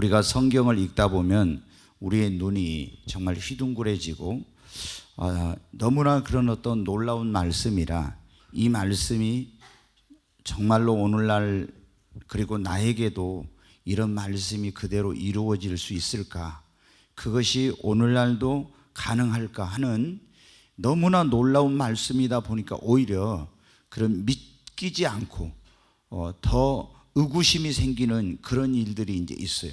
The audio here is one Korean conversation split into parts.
우리가 성경을 읽다 보면 우리의 눈이 정말 휘둥그레지고 너무나 그런 어떤 놀라운 말씀이라 이 말씀이 정말로 오늘날 그리고 나에게도 이런 말씀이 그대로 이루어질 수 있을까, 그것이 오늘날도 가능할까 하는 너무나 놀라운 말씀이다 보니까 오히려 그런 믿기지 않고 더 의구심이 생기는 그런 일들이 이제 있어요.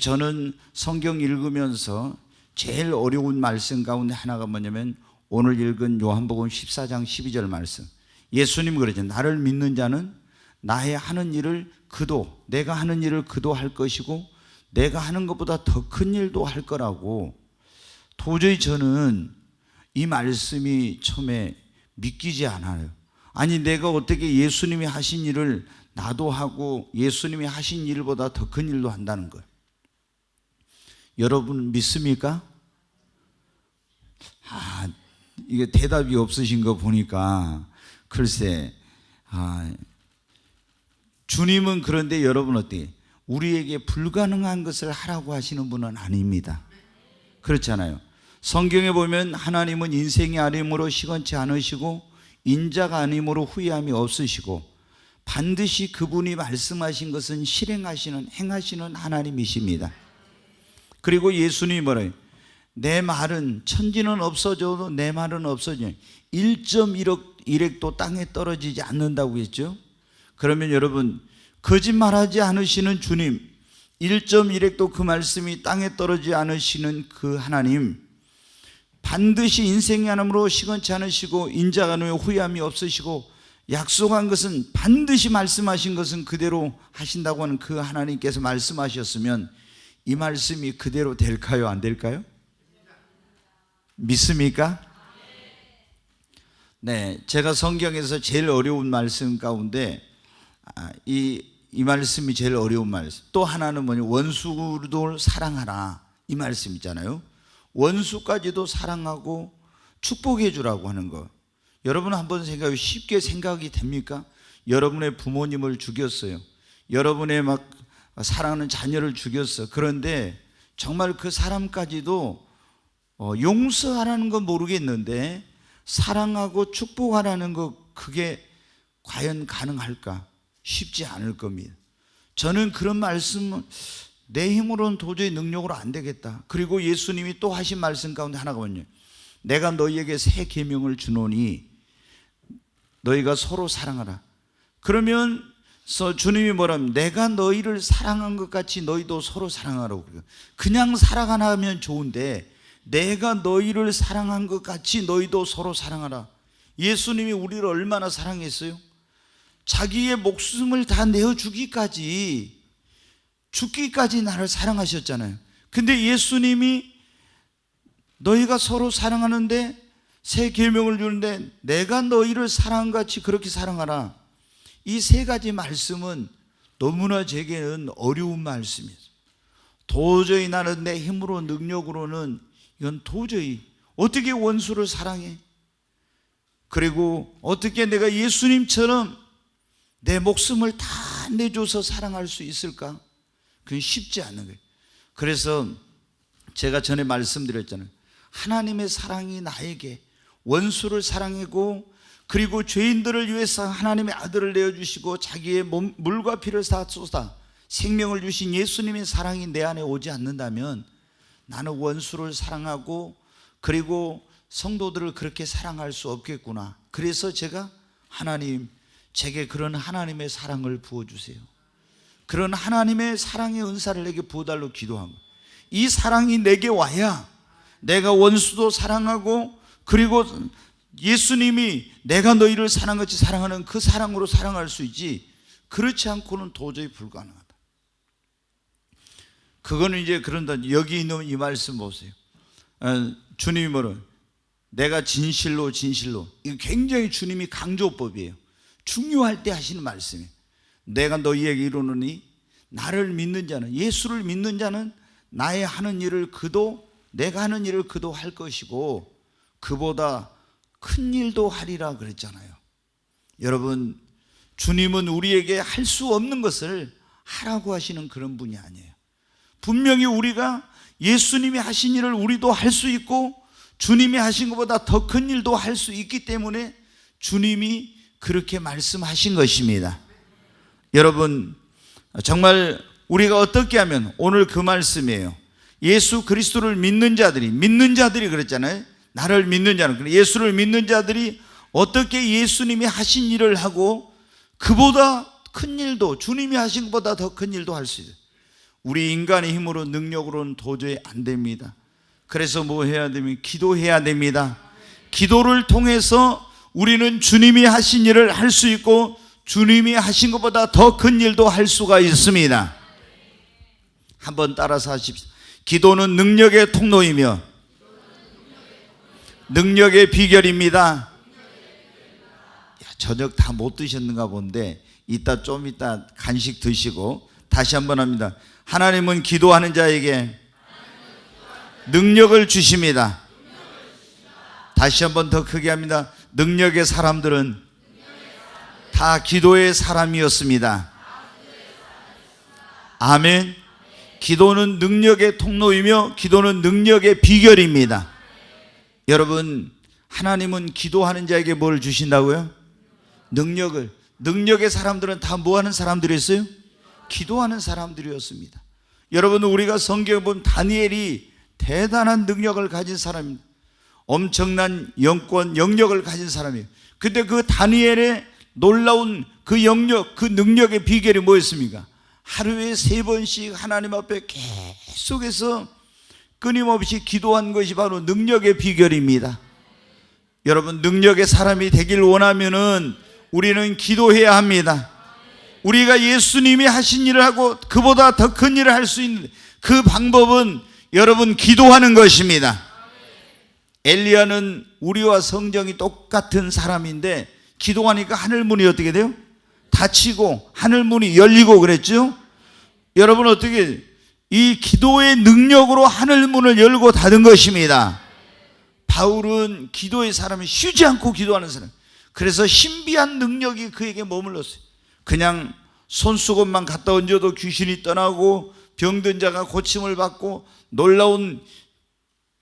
저는 성경 읽으면서 제일 어려운 말씀 가운데 하나가 뭐냐면 오늘 읽은 요한복음 14장 12절 말씀. 예수님 그러죠. 나를 믿는 자는 나의 하는 일을 그도, 내가 하는 일을 그도 할 것이고 내가 하는 것보다 더 큰 일도 할 거라고. 도저히 저는 이 말씀이 처음에 믿기지 않아요. 아니, 내가 어떻게 예수님이 하신 일을 나도 하고 예수님이 하신 일보다 더 큰 일도 한다는 거예요. 여러분 믿습니까? 이게 대답이 없으신 거 보니까 글쎄, 주님은 그런데 여러분 어때요? 우리에게 불가능한 것을 하라고 하시는 분은 아닙니다. 그렇잖아요. 성경에 보면 하나님은 인생이 아님으로 시건치 않으시고 인자가 아님으로 후회함이 없으시고 반드시 그분이 말씀하신 것은 실행하시는, 행하시는 하나님이십니다. 그리고 예수님이 뭐래요? 내 말은, 천지는 없어져도 내 말은 없어져요. 1.1획도 땅에 떨어지지 않는다고 했죠. 그러면 여러분, 거짓말하지 않으시는 주님, 1.1획도 그 말씀이 땅에 떨어지지 않으시는 그 하나님, 반드시 인생이 하나님으로 시건치 않으시고 인자가 아니며 후회함이 없으시고 약속한 것은, 반드시 말씀하신 것은 그대로 하신다고 하는 그 하나님께서 말씀하셨으면 이 말씀이 그대로 될까요? 안 될까요? 믿습니까? 네, 제가 성경에서 제일 어려운 말씀 가운데 이 말씀이 제일 어려운 말씀. 또 하나는 뭐냐? 원수도 사랑하라, 이 말씀 있잖아요. 원수까지도 사랑하고 축복해 주라고 하는 거. 여러분 한번 생각해, 쉽게 생각이 됩니까? 여러분의 부모님을 죽였어요. 여러분의 막 사랑하는 자녀를 죽였어. 그런데 정말 그 사람까지도 용서하라는 건 모르겠는데 사랑하고 축복하라는 거, 그게 과연 가능할까? 쉽지 않을 겁니다. 저는 그런 말씀은 내 힘으로는 도저히 능력으로 안 되겠다. 그리고 예수님이 또 하신 말씀 가운데 하나가 뭐냐? 내가 너희에게 새 계명을 주노니 너희가 서로 사랑하라. 그러면 주님이 뭐라면 내가 너희를 사랑한 것 같이 너희도 서로 사랑하라고. 그냥 살아가면 좋은데 내가 너희를 사랑한 것 같이 너희도 서로 사랑하라. 예수님이 우리를 얼마나 사랑했어요? 자기의 목숨을 다 내어주기까지, 죽기까지 나를 사랑하셨잖아요. 근데 예수님이 너희가 서로 사랑하는데 새 계명을 주는데 내가 너희를 사랑한 같이 그렇게 사랑하라. 이 세 가지 말씀은 너무나 제게는 어려운 말씀이에요. 도저히 나는 내 힘으로, 능력으로는 이건 도저히, 어떻게 원수를 사랑해? 그리고 어떻게 내가 예수님처럼 내 목숨을 다 내줘서 사랑할 수 있을까? 그건 쉽지 않은 거예요. 그래서 제가 전에 말씀드렸잖아요. 하나님의 사랑이 나에게 원수를 사랑하고, 그리고 죄인들을 위해서 하나님의 아들을 내어주시고 자기의 물과 피를 다 쏟아 생명을 주신 예수님의 사랑이 내 안에 오지 않는다면 나는 원수를 사랑하고 그리고 성도들을 그렇게 사랑할 수 없겠구나. 그래서 제가 하나님, 제게 그런 하나님의 사랑을 부어주세요. 그런 하나님의 사랑의 은사를 내게 부어달라고 기도한 거예요. 이 사랑이 내게 와야 내가 원수도 사랑하고, 그리고 예수님이 내가 너희를 사랑같이 사랑하는 그 사랑으로 사랑할 수 있지, 그렇지 않고는 도저히 불가능하다. 그거는 이제 그런다. 여기 있는 이 말씀 보세요. 주님이 뭐래요? 내가 진실로 진실로. 이거 굉장히 주님이 강조법이에요. 중요할 때 하시는 말씀이에요. 내가 너희에게 이르노니 나를 믿는 자는, 예수를 믿는 자는 나의 하는 일을 그도, 내가 하는 일을 그도 할 것이고 그보다 큰 일도 하리라 그랬잖아요. 여러분, 주님은 우리에게 할 수 없는 것을 하라고 하시는 그런 분이 아니에요. 분명히 우리가 예수님이 하신 일을 우리도 할 수 있고 주님이 하신 것보다 더 큰 일도 할 수 있기 때문에 주님이 그렇게 말씀하신 것입니다. 여러분, 정말 우리가 어떻게 하면, 오늘 그 말씀이에요. 예수 그리스도를 믿는 자들이 그랬잖아요. 나를 믿는 자는, 예수를 믿는 자들이 어떻게 예수님이 하신 일을 하고 그보다 큰 일도, 주님이 하신 것보다 더 큰 일도 할 수 있어요. 우리 인간의 힘으로, 능력으로는 도저히 안 됩니다. 그래서 뭐 해야 되면 기도해야 됩니다. 기도를 통해서 우리는 주님이 하신 일을 할 수 있고 주님이 하신 것보다 더 큰 일도 할 수가 있습니다. 한번 따라서 하십시오. 기도는 능력의 통로이며 능력의 비결입니다. 저녁 다 못 드셨는가 본데 좀 이따 간식 드시고 다시 한번 합니다. 하나님은 기도하는 자에게 능력을 주십니다. 다시 한번 더 크게 합니다. 능력의 사람들은 다 기도의 사람이었습니다. 아멘. 기도는 능력의 통로이며 기도는 능력의 비결입니다. 여러분, 하나님은 기도하는 자에게 뭘 주신다고요? 능력을. 능력의 사람들은 다 뭐 하는 사람들이었어요? 기도하는 사람들이었습니다. 여러분, 우리가 성경에 보면 다니엘이 대단한 능력을 가진 사람입니다. 엄청난 영역을 가진 사람이에요. 근데 그 다니엘의 놀라운 그 영역, 그 능력의 비결이 뭐였습니까? 하루에 3번씩 하나님 앞에 계속해서 끊임없이 기도한 것이 바로 능력의 비결입니다. 여러분, 능력의 사람이 되길 원하면은 우리는 기도해야 합니다. 우리가 예수님이 하신 일을 하고 그보다 더 큰 일을 할 수 있는 그 방법은 여러분 기도하는 것입니다. 엘리야는 우리와 성정이 똑같은 사람인데 기도하니까 하늘문이 어떻게 돼요? 닫히고 하늘문이 열리고 그랬죠? 여러분, 어떻게 이 기도의 능력으로 하늘문을 열고 닫은 것입니다. 바울은 기도의 사람이 쉬지 않고 기도하는 사람, 그래서 신비한 능력이 그에게 머물렀어요. 그냥 손수건만 갖다 얹어도 귀신이 떠나고 병든 자가 고침을 받고 놀라운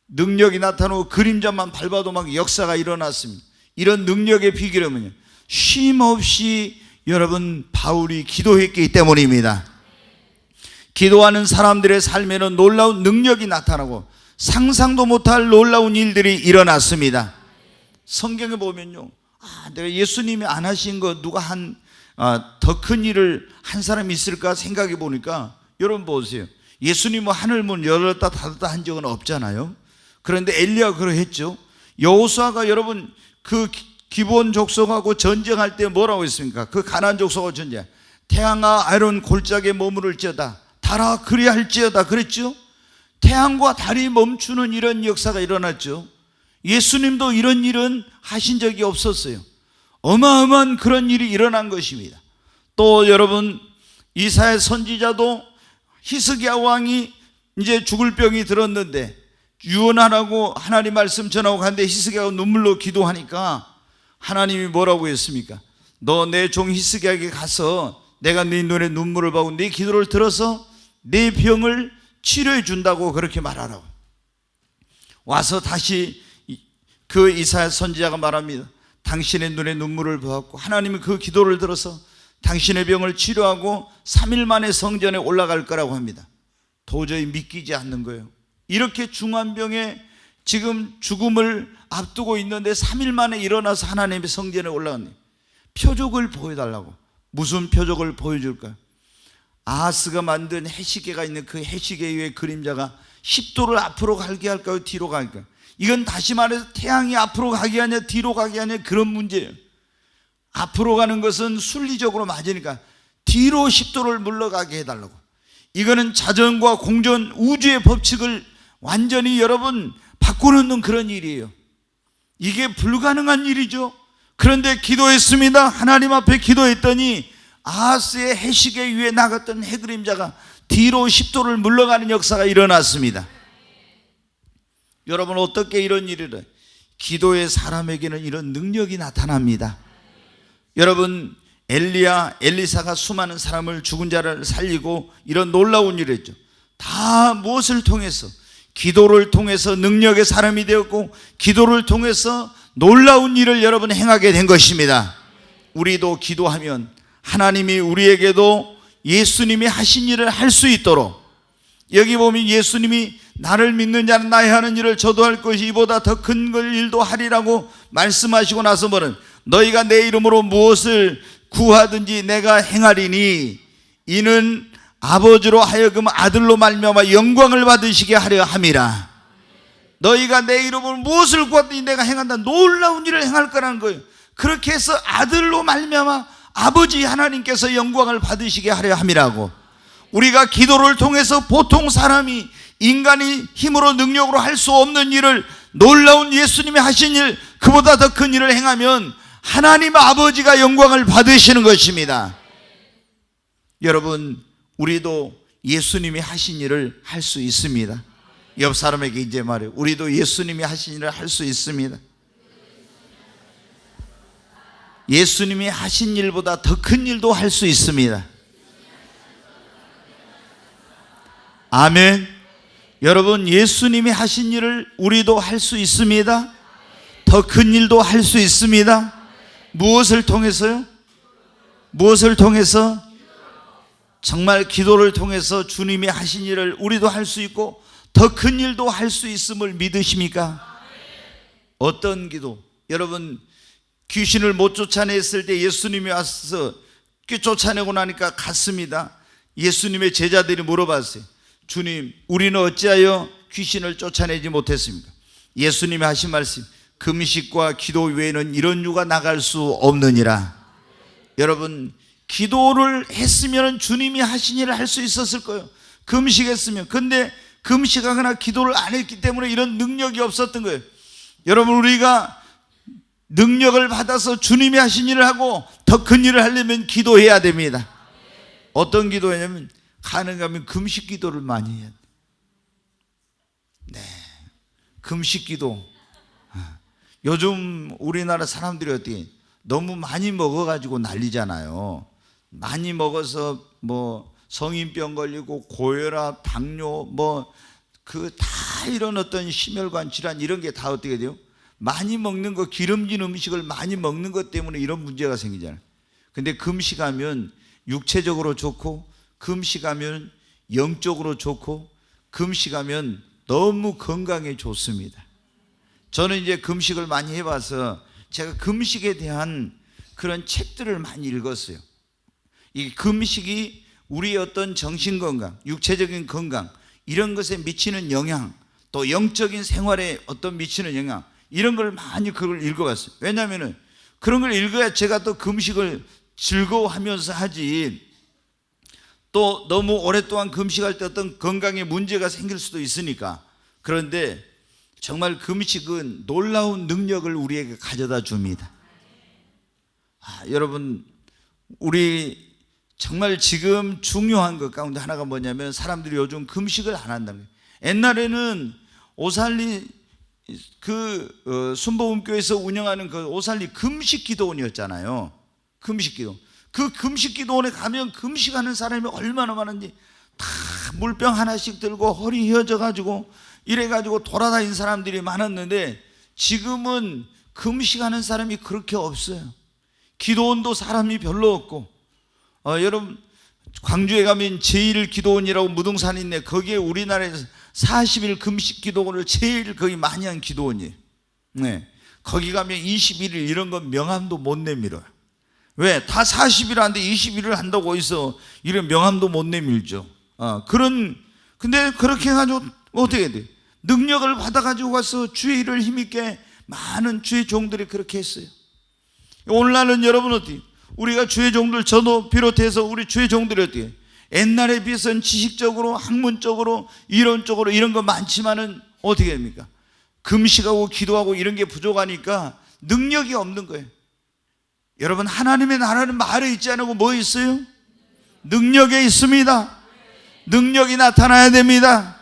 능력이 나타나고 그림자만 밟아도 막 역사가 일어났습니다. 이런 능력의 비결은 뭐냐? 쉼 없이 여러분 바울이 기도했기 때문입니다. 기도하는 사람들의 삶에는 놀라운 능력이 나타나고 상상도 못할 놀라운 일들이 일어났습니다. 성경에 보면요, 내가 예수님이 안 하신 거 누가 더 큰 일을 한 사람이 있을까 생각해 보니까, 여러분 보세요. 예수님은 하늘문 열었다 닫았다 한 적은 없잖아요. 그런데 엘리야가 그러했죠. 여호수아가 여러분 그 기브온 족속하고 전쟁할 때 뭐라고 했습니까? 그 가나안 족속하고 전쟁, 태양아 아론 골짜기에 머무를지어다, 달아 그리할지어다 그랬죠. 태양과 달이 멈추는 이런 역사가 일어났죠. 예수님도 이런 일은 하신 적이 없었어요. 어마어마한 그런 일이 일어난 것입니다. 또 여러분, 이사야 선지자도 히스기야 왕이 이제 죽을 병이 들었는데 유언하라고 하나님 말씀 전하고 갔는데 히스기야가 눈물로 기도하니까 하나님이 뭐라고 했습니까? 너 내 종 히스기야에게 가서 내가 네 눈에 눈물을 보고 네 기도를 들어서 네 병을 치료해 준다고 그렇게 말하라고. 와서 다시 그 이사야 선지자가 말합니다. 당신의 눈에 눈물을 보았고 하나님이 그 기도를 들어서 당신의 병을 치료하고 3일 만에 성전에 올라갈 거라고 합니다. 도저히 믿기지 않는 거예요. 이렇게 중한 병에 지금 죽음을 앞두고 있는데 3일 만에 일어나서 하나님의 성전에 올라갔네요. 표적을 보여달라고. 무슨 표적을 보여줄까요? 아하스가 만든 해시계가 있는 그 해시계 위에 그림자가 10도를 앞으로 가게 할까요? 뒤로 갈까요? 이건 다시 말해서 태양이 앞으로 가게 하냐 뒤로 가게 하냐 그런 문제예요. 앞으로 가는 것은 순리적으로 맞으니까 뒤로 10도를 물러가게 해달라고. 이거는 자전과 공전, 우주의 법칙을 완전히 여러분 바꿔놓는 그런 일이에요. 이게 불가능한 일이죠. 그런데 기도했습니다. 하나님 앞에 기도했더니 아하스의 해시계 위에 나갔던 해그림자가 뒤로 10도를 물러가는 역사가 일어났습니다. 여러분, 어떻게 이런 일을 해요? 기도의 사람에게는 이런 능력이 나타납니다. 여러분, 엘리사가 수많은 사람을, 죽은 자를 살리고 이런 놀라운 일을 했죠. 다 무엇을 통해서? 기도를 통해서 능력의 사람이 되었고, 기도를 통해서 놀라운 일을 여러분 행하게 된 것입니다. 우리도 기도하면 하나님이 우리에게도 예수님이 하신 일을 할 수 있도록, 여기 보면 예수님이 나를 믿는 자는 나의 하는 일을 저도 할 것이 이보다 더 큰 일도 하리라고 말씀하시고 나서 뭐는, 너희가 내 이름으로 무엇을 구하든지 내가 행하리니 이는 아버지로 하여금 아들로 말미암아 영광을 받으시게 하려 함이라. 너희가 내 이름으로 무엇을 구하든지 내가 행한다, 놀라운 일을 행할 거라는 거예요. 그렇게 해서 아들로 말미암아 아버지 하나님께서 영광을 받으시게 하려 함이라고. 우리가 기도를 통해서 보통 사람이, 인간이 힘으로 능력으로 할 수 없는 일을, 놀라운 예수님이 하신 일, 그보다 더 큰 일을 행하면 하나님 아버지가 영광을 받으시는 것입니다. 여러분, 우리도 예수님이 하신 일을 할 수 있습니다. 옆 사람에게 이제 말해요. 우리도 예수님이 하신 일을 할 수 있습니다. 예수님이 하신 일보다 더 큰 일도 할 수 있습니다. 아멘. 여러분, 예수님이 하신 일을 우리도 할 수 있습니다. 더 큰 일도 할 수 있습니다. 무엇을 통해서요? 무엇을 통해서? 정말 기도를 통해서 주님이 하신 일을 우리도 할 수 있고 더 큰 일도 할 수 있음을 믿으십니까? 어떤 기도? 여러분, 귀신을 못 쫓아냈을 때 예수님이 와서 쫓아내고 나니까 갔습니다. 예수님의 제자들이 물어봤어요. 주님, 우리는 어찌하여 귀신을 쫓아내지 못했습니까? 예수님이 하신 말씀, 금식과 기도 외에는 이런 유가 나갈 수 없느니라. 여러분, 기도를 했으면 주님이 하신 일을 할 수 있었을 거예요. 금식했으면. 근데 금식하거나 기도를 안 했기 때문에 이런 능력이 없었던 거예요. 여러분, 우리가 능력을 받아서 주님이 하신 일을 하고 더 큰 일을 하려면 기도해야 됩니다. 어떤 기도냐면, 가능하면 금식 기도를 많이 해야 돼요. 네, 금식 기도. 요즘 우리나라 사람들이 어떻게 너무 많이 먹어가지고 난리잖아요. 많이 먹어서 뭐 성인병 걸리고 고혈압, 당뇨, 뭐 그 다 이런 어떤 심혈관 질환 이런 게 다 어떻게 돼요? 많이 먹는 거, 기름진 음식을 많이 먹는 것 때문에 이런 문제가 생기잖아요. 근데 금식하면 육체적으로 좋고, 금식하면 영적으로 좋고, 금식하면 너무 건강에 좋습니다. 저는 이제 금식을 많이 해봐서 제가 금식에 대한 그런 책들을 많이 읽었어요. 이 금식이 우리의 어떤 정신건강, 육체적인 건강 이런 것에 미치는 영향, 또 영적인 생활에 어떤 미치는 영향, 이런 걸 많이 그걸 읽어봤어요. 왜냐하면 그런 걸 읽어야 제가 또 금식을 즐거워하면서 하지, 또 너무 오랫동안 금식할 때 어떤 건강에 문제가 생길 수도 있으니까. 그런데 정말 금식은 놀라운 능력을 우리에게 가져다 줍니다. 여러분, 우리 정말 지금 중요한 것 가운데 하나가 뭐냐면, 사람들이 요즘 금식을 안 한다는 거예요. 옛날에는 오살리 순복음교회에서 운영하는 그 오살리 금식기도원이었잖아요. 금식기도. 그 금식기도원에 가면 금식하는 사람이 얼마나 많은지, 다 물병 하나씩 들고 허리 휘어져 가지고 이래가지고 돌아다니는 사람들이 많았는데, 지금은 금식하는 사람이 그렇게 없어요. 기도원도 사람이 별로 없고, 여러분, 광주에 가면 제1기도원이라고 무등산이 있네. 거기에 우리나라에서 40일 금식 기도원을 제일 거의 많이 한 기도원이에요. 네. 거기 가면 21일 이런 건 명함도 못 내밀어요. 왜? 다 40일 하는데 21을 한다고 해서 이런 명함도 못 내밀죠. 근데 그렇게 해가지고 어떻게 해야 돼? 능력을 받아가지고 가서 주의 일을 힘있게 많은 주의 종들이 그렇게 했어요. 오늘날은 여러분 어떻게? 우리가 주의 종들, 저도 비롯해서 우리 주의 종들이 어떻게? 옛날에 비해서는 지식적으로, 학문적으로, 이론적으로 이런 거 많지만은 어떻게 됩니까? 금식하고 기도하고 이런 게 부족하니까 능력이 없는 거예요. 여러분, 하나님의 나라는 말에 있지 않고 뭐 있어요? 능력에 있습니다. 능력이 나타나야 됩니다.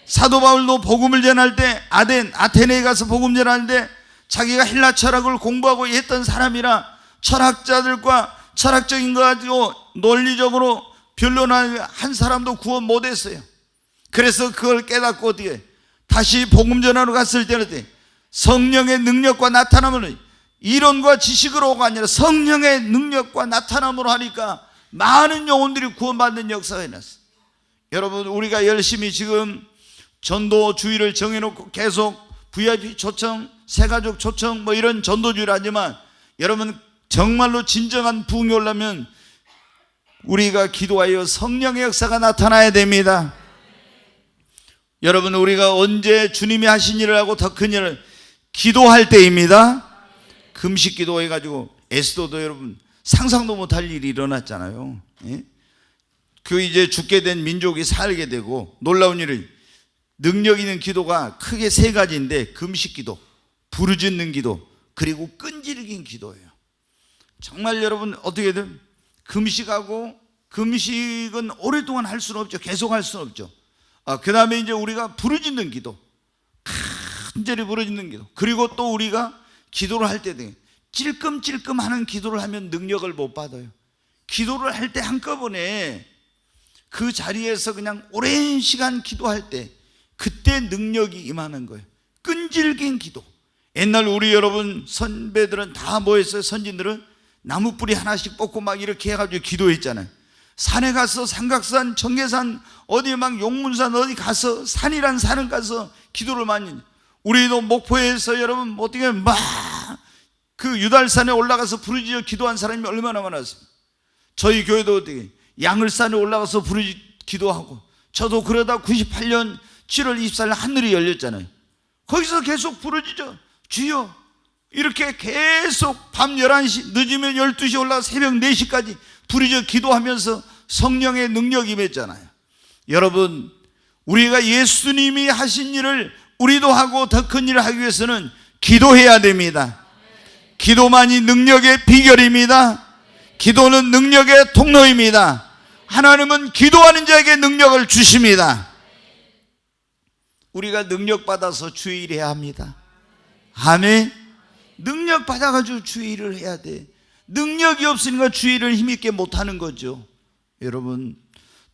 사도 바울도 복음을 전할 때 아테네에 가서 복음 전할 때 자기가 헬라 철학을 공부하고 했던 사람이라 철학자들과 철학적인 거 가지고 논리적으로 변론한 한 사람도 구원 못했어요. 그래서 그걸 깨닫고 어떻게 다시 복음 전하러 갔을 때는 성령의 능력과 나타남을 이론과 지식으로가 아니라 성령의 능력과 나타남으로 하니까 많은 영혼들이 구원받는 역사가 일어났어요. 여러분, 우리가 열심히 지금 전도 주의를 정해놓고 계속 VIP 초청, 새가족 초청 뭐 이런 전도주의를 하지만 여러분, 정말로 진정한 부흥이 오려면 우리가 기도하여 성령의 역사가 나타나야 됩니다. 여러분, 우리가 언제 주님이 하신 일을 하고 더 큰 일을 기도할 때입니다. 금식 기도해가지고 에스더도 여러분 상상도 못할 일이 일어났잖아요. 예? 그 이제 죽게 된 민족이 살게 되고 놀라운 일을 능력 있는 기도가 크게 세 가지인데 금식 기도, 부르짖는 기도, 그리고 끈질긴 기도예요. 정말 여러분 어떻게든 금식은 오랫동안 할 수는 없죠. 계속 할 수는 없죠. 그 다음에 이제 우리가 부르짖는 기도, 간절히 부르짖는 기도, 그리고 또 우리가 기도를 할 때 찔끔찔끔 하는 기도를 하면 능력을 못 받아요. 기도를 할 때 한꺼번에 그 자리에서 그냥 오랜 시간 기도할 때 그때 능력이 임하는 거예요. 끈질긴 기도. 옛날 우리 여러분 선배들은 다 뭐했어요? 선진들은 나무 뿌리 하나씩 뽑고 막 이렇게 해가지고 기도했잖아요. 산에 가서 삼각산, 청계산, 어디 막 용문산 어디 가서 산이란 산을 가서 기도를 많이 해요. 우리도 목포에서 여러분 어떻게 막 그 유달산에 올라가서 부르짖어 기도한 사람이 얼마나 많았어요. 저희 교회도 어떻게 양을산에 올라가서 기도하고, 저도 그러다 98년 7월 24일 하늘이 열렸잖아요. 거기서 계속 부르짖어 주여 이렇게 계속 밤 11시 늦으면 12시 올라가 새벽 4시까지 부르짖어 기도하면서 성령의 능력이 임했잖아요. 여러분, 우리가 예수님이 하신 일을 우리도 하고 더 큰 일을 하기 위해서는 기도해야 됩니다. 기도만이 능력의 비결입니다. 기도는 능력의 통로입니다. 하나님은 기도하는 자에게 능력을 주십니다. 우리가 능력 받아서 주의를 해야 합니다. 아멘. 능력 받아가지고 주의를 해야 돼. 능력이 없으니까 주의를 힘있게 못하는 거죠. 여러분,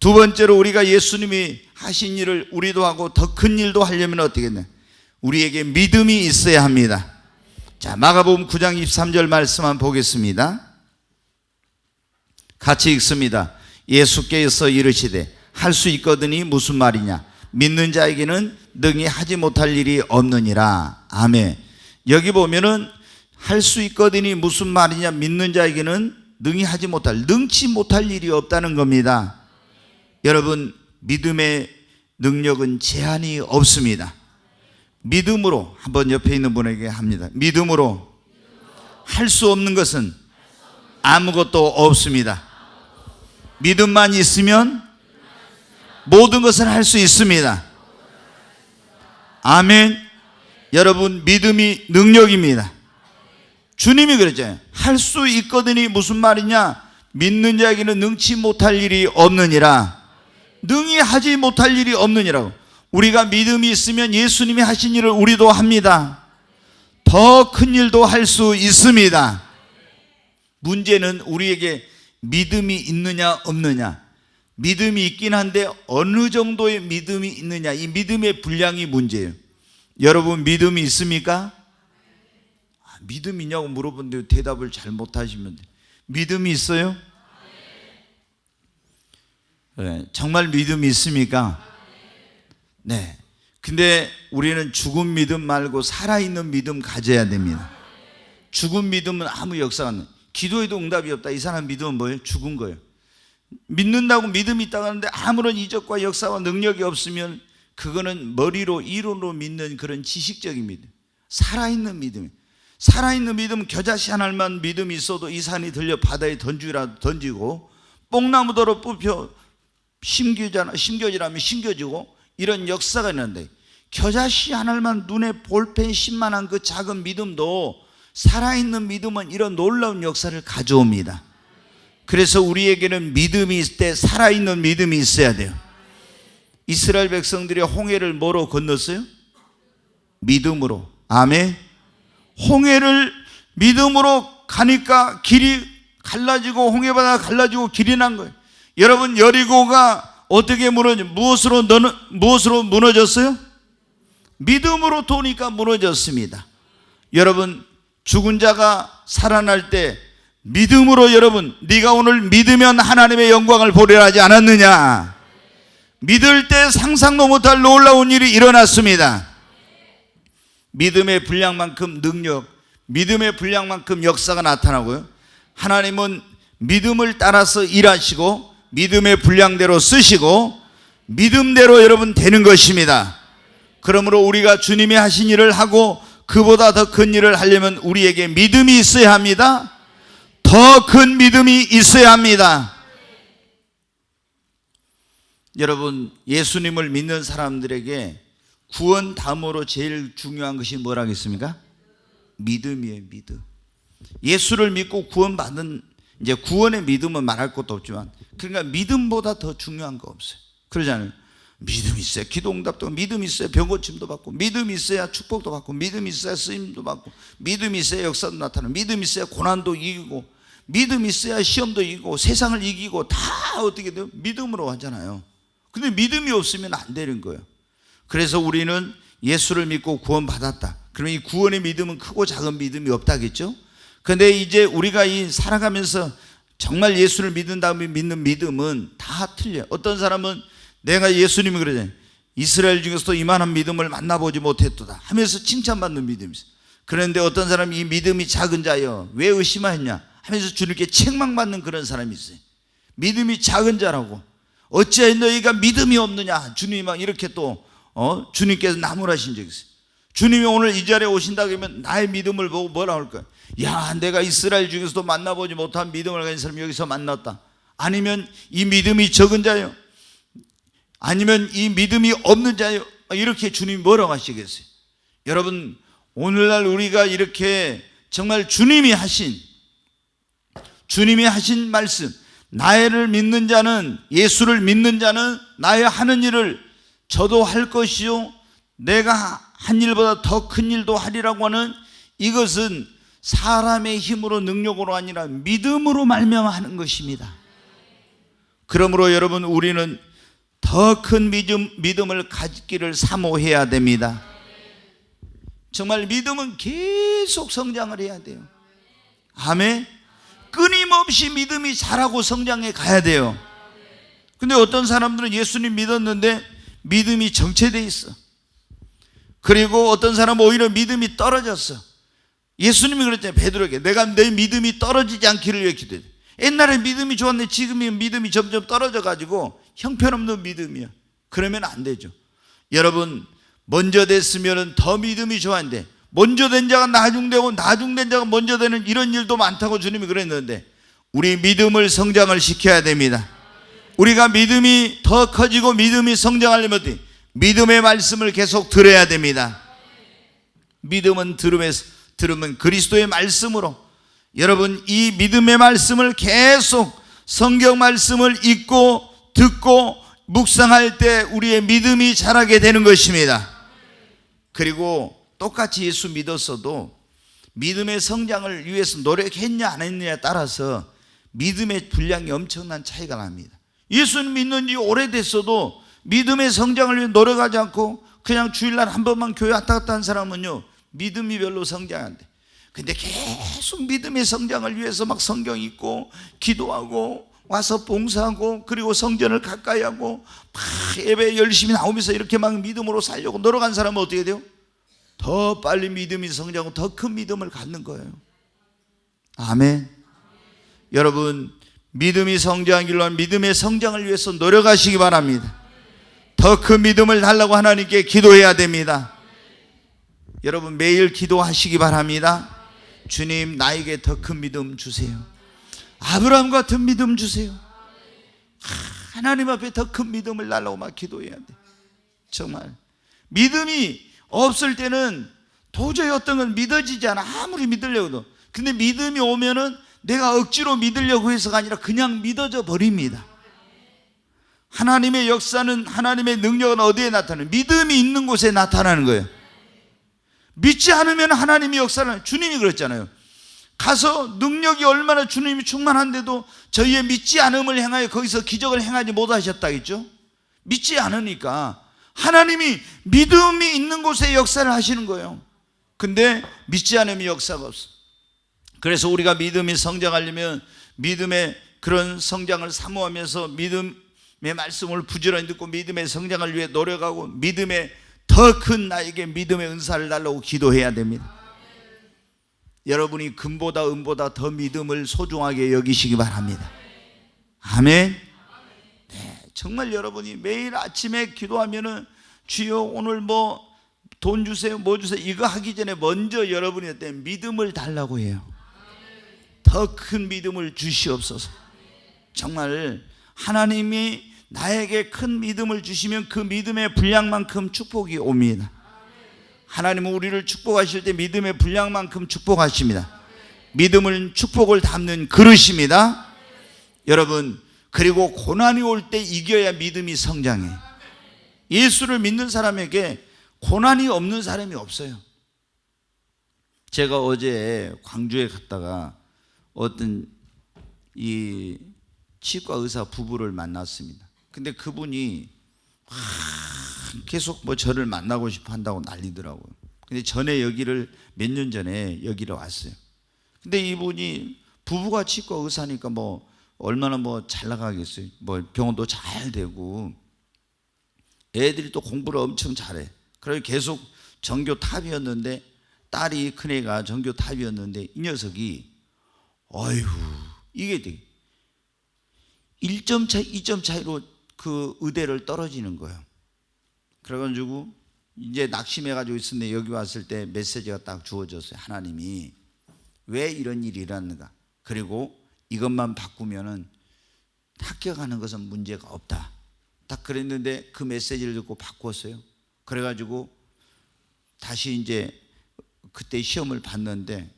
두 번째로 우리가 예수님이 하신 일을 우리도 하고 더 큰 일도 하려면 어떻게 했냐? 우리에게 믿음이 있어야 합니다. 자, 마가복음 9장 23절 말씀 한번 보겠습니다. 같이 읽습니다. 예수께서 이르시되 할 수 있거든이 무슨 말이냐? 믿는 자에게는 능히 하지 못할 일이 없느니라. 아멘. 여기 보면은 할 수 있거든이 무슨 말이냐? 믿는 자에게는 능치 못할 일이 없다는 겁니다. 여러분, 믿음의 능력은 제한이 없습니다. 믿음으로, 한번 옆에 있는 분에게 합니다. 믿음으로 할 수 없는 것은 아무것도 없습니다. 믿음만 있으면 모든 것을 할 수 있습니다. 아멘. 여러분, 믿음이 능력입니다. 주님이 그랬잖아요. 할 수 있거든이 무슨 말이냐? 믿는 자에게는 능치 못할 일이 없느니라. 능히 하지 못할 일이 없느니라고. 우리가 믿음이 있으면 예수님이 하신 일을 우리도 합니다. 더 큰 일도 할 수 있습니다. 문제는 우리에게 믿음이 있느냐 없느냐. 믿음이 있긴 한데 어느 정도의 믿음이 있느냐, 이 믿음의 분량이 문제예요. 여러분, 믿음이 있습니까? 믿음이 있냐고 물어보는데 대답을 잘 못하시면 돼요. 믿음이 있어요? 네, 정말 믿음이 있습니까? 네. 근데 우리는 죽은 믿음 말고 살아있는 믿음 가져야 됩니다. 죽은 믿음은 아무 역사가 안 나요. 기도해도 응답이 없다. 이 사람 믿음은 뭐예요? 죽은 거예요. 믿는다고 믿음이 있다고 하는데 아무런 이적과 역사와 능력이 없으면 그거는 머리로 이론으로 믿는 그런 지식적인 믿음. 살아있는 믿음. 살아있는 믿음, 겨자씨 하나만 믿음이 있어도 이 산이 들려 바다에 던지라도 던지고, 뽕나무더러 뽑혀 심겨지라면 심겨지고, 이런 역사가 있는데, 겨자씨 하나만 눈에 볼펜 10만한 그 작은 믿음도 살아있는 믿음은 이런 놀라운 역사를 가져옵니다. 그래서 우리에게는 믿음이 있을 때 살아있는 믿음이 있어야 돼요. 이스라엘 백성들이 홍해를 뭐로 건넜어요? 믿음으로. 아멘. 홍해를 믿음으로 가니까 길이 갈라지고 홍해바다가 갈라지고 길이 난 거예요. 여러분, 여리고가 어떻게 무엇으로 무너졌어요? 믿음으로 도니까 무너졌습니다. 여러분, 죽은 자가 살아날 때 믿음으로, 여러분, 네가 오늘 믿으면 하나님의 영광을 보리라 하지 않았느냐? 믿을 때 상상도 못할 놀라운 일이 일어났습니다. 믿음의 분량만큼 능력, 믿음의 분량만큼 역사가 나타나고요, 하나님은 믿음을 따라서 일하시고 믿음의 분량대로 쓰시고 믿음대로 여러분 되는 것입니다. 그러므로 우리가 주님이 하신 일을 하고 그보다 더 큰 일을 하려면 우리에게 믿음이 있어야 합니다. 더 큰 믿음이 있어야 합니다. 여러분, 예수님을 믿는 사람들에게 구원 다음으로 제일 중요한 것이 뭐라겠습니까? 믿음이에요. 믿음. 예수를 믿고 구원받은, 이제 구원의 믿음은 말할 것도 없지만, 그러니까 믿음보다 더 중요한 거 없어요. 그러잖아요. 믿음이 있어야 기도응답도, 믿음이 있어야 병고침도 받고, 믿음이 있어야 축복도 받고, 믿음이 있어야 쓰임도 받고, 믿음이 있어야 역사도 나타나고, 믿음이 있어야 고난도 이기고, 믿음이 있어야 시험도 이기고, 세상을 이기고, 다 어떻게 돼요? 믿음으로 하잖아요. 근데 믿음이 없으면 안 되는 거예요. 그래서 우리는 예수를 믿고 구원받았다. 그러면 이 구원의 믿음은 크고 작은 믿음이 없다겠죠? 근데 이제 우리가 이 살아가면서 정말 예수를 믿은 다음에 믿는 믿음은 다 틀려요. 어떤 사람은 내가 예수님이 그러잖아요. 이스라엘 중에서도 이만한 믿음을 만나보지 못했도다 하면서 칭찬받는 믿음이 있어요. 그런데 어떤 사람이 이 믿음이 작은 자여 왜 의심하였냐 하면서 주님께 책망받는 그런 사람이 있어요. 믿음이 작은 자라고, 어찌하여 너희가 믿음이 없느냐, 주님이 막 이렇게 또 주님께서 나무라신 적이 있어요. 주님이 오늘 이 자리에 오신다 그러면 나의 믿음을 보고 뭐라 할까요? 야, 내가 이스라엘 중에서도 만나보지 못한 믿음을 가진 사람이 여기서 만났다. 아니면 이 믿음이 적은 자요, 아니면 이 믿음이 없는 자요, 이렇게 주님이 뭐라고 하시겠어요? 여러분, 오늘날 우리가 이렇게 정말 주님이 하신 말씀, 나를 믿는 자는, 예수를 믿는 자는 나의 하는 일을 저도 할 것이요 내가 한 일보다 더 큰 일도 하리라고 하는, 이것은 사람의 힘으로 능력으로 아니라 믿음으로 말미암아 것입니다. 그러므로 여러분, 우리는 더 큰 믿음을 가지기를 사모해야 됩니다. 정말 믿음은 계속 성장을 해야 돼요. 아멘. 끊임없이 믿음이 자라고 성장해 가야 돼요. 근데 어떤 사람들은 예수님 믿었는데 믿음이 정체되어 있어. 그리고 어떤 사람은 오히려 믿음이 떨어졌어. 예수님이 그랬잖아요, 베드로에게. 내가 내 믿음이 떨어지지 않기를 위해 기도해. 옛날에 믿음이 좋았는데 지금은 믿음이 점점 떨어져 가지고 형편없는 믿음이야. 그러면 안 되죠. 여러분, 먼저 됐으면 더 믿음이 좋았는데 먼저 된 자가 나중되고 나중된 자가 먼저 되는 이런 일도 많다고 주님이 그랬는데, 우리 믿음을 성장을 시켜야 됩니다. 우리가 믿음이 더 커지고 믿음이 성장하려면 어떻게? 믿음의 말씀을 계속 들어야 됩니다. 믿음은 들으면 그리스도의 말씀으로, 여러분, 이 믿음의 말씀을 계속 성경 말씀을 읽고 듣고 묵상할 때 우리의 믿음이 자라게 되는 것입니다. 그리고 똑같이 예수 믿었어도 믿음의 성장을 위해서 노력했냐 안 했느냐에 따라서 믿음의 분량이 엄청난 차이가 납니다. 예수님 믿는 지 오래됐어도 믿음의 성장을 위해 노력하지 않고 그냥 주일날 한 번만 교회 왔다 갔다 한 사람은요, 믿음이 별로 성장 안 돼. 근데 계속 믿음의 성장을 위해서 막 성경 읽고 기도하고 와서 봉사하고 그리고 성전을 가까이 하고 막 예배 열심히 나오면서 이렇게 막 믿음으로 살려고 노력한 사람은 어떻게 돼요? 더 빨리 믿음이 성장하고 더 큰 믿음을 갖는 거예요. 아멘. 여러분, 믿음이 성장하기로 한 믿음의 성장을 위해서 노력하시기 바랍니다. 더 큰 믿음을 달라고 하나님께 기도해야 됩니다. 여러분, 매일 기도하시기 바랍니다. 주님, 나에게 더 큰 믿음 주세요. 아브라함 같은 믿음 주세요. 하나님 앞에 더 큰 믿음을 달라고 막 기도해야 돼. 정말 믿음이 없을 때는 도저히 어떤 건 믿어지지 않아. 아무리 믿으려고도. 근데 믿음이 오면은 내가 억지로 믿으려고 해서가 아니라 그냥 믿어져 버립니다. 하나님의 역사는, 하나님의 능력은 어디에 나타나요? 믿음이 있는 곳에 나타나는 거예요. 믿지 않으면 하나님의 역사는, 주님이 그랬잖아요. 가서 능력이 얼마나 주님이 충만한데도 저희의 믿지 않음을 행하여 거기서 기적을 행하지 못하셨다겠죠. 믿지 않으니까 하나님이 믿음이 있는 곳에 역사를 하시는 거예요. 근데 믿지 않으면 역사가 없어. 그래서 우리가 믿음이 성장하려면 믿음의 그런 성장을 사모하면서 믿음의 말씀을 부지런히 듣고 믿음의 성장을 위해 노력하고 믿음의 더 큰 나에게 믿음의 은사를 달라고 기도해야 됩니다. 여러분이 금보다 은보다 더 믿음을 소중하게 여기시기 바랍니다. 아멘. 네, 정말 여러분이 매일 아침에 기도하면은 주여 오늘 뭐 돈 주세요 뭐 주세요 이거 하기 전에 먼저 여러분이 어때 믿음을 달라고 해요. 더 큰 믿음을 주시옵소서. 정말 하나님이 나에게 큰 믿음을 주시면 그 믿음의 분량만큼 축복이 옵니다. 하나님은 우리를 축복하실 때 믿음의 분량만큼 축복하십니다. 믿음은 축복을 담는 그릇입니다. 여러분, 그리고 고난이 올 때 이겨야 믿음이 성장해. 예수를 믿는 사람에게 고난이 없는 사람이 없어요. 제가 어제 광주에 갔다가 어떤 이 치과 의사 부부를 만났습니다. 근데 그분이 계속 뭐 저를 만나고 싶어 한다고 난리더라고요. 근데 전에 여기를 몇 년 전에 여기를 왔어요. 근데 이분이 부부가 치과 의사니까 뭐 얼마나 뭐 잘 나가겠어요. 뭐 병원도 잘 되고 애들이 또 공부를 엄청 잘해. 그래서 계속 전교 탑이었는데 딸이 큰애가 전교 탑이었는데 이 녀석이 어휴 이게 되게 1점 차이 2점 차이로 그 의대를 떨어지는 거예요. 그래가지고 이제 낙심해가지고 있었는데 여기 왔을 때 메시지가 딱 주어졌어요. 하나님이 왜 이런 일이 일어났는가, 그리고 이것만 바꾸면은 합격하는 것은 문제가 없다. 딱 그랬는데 그 메시지를 듣고 바꿨어요. 그래가지고 다시 이제 그때 시험을 봤는데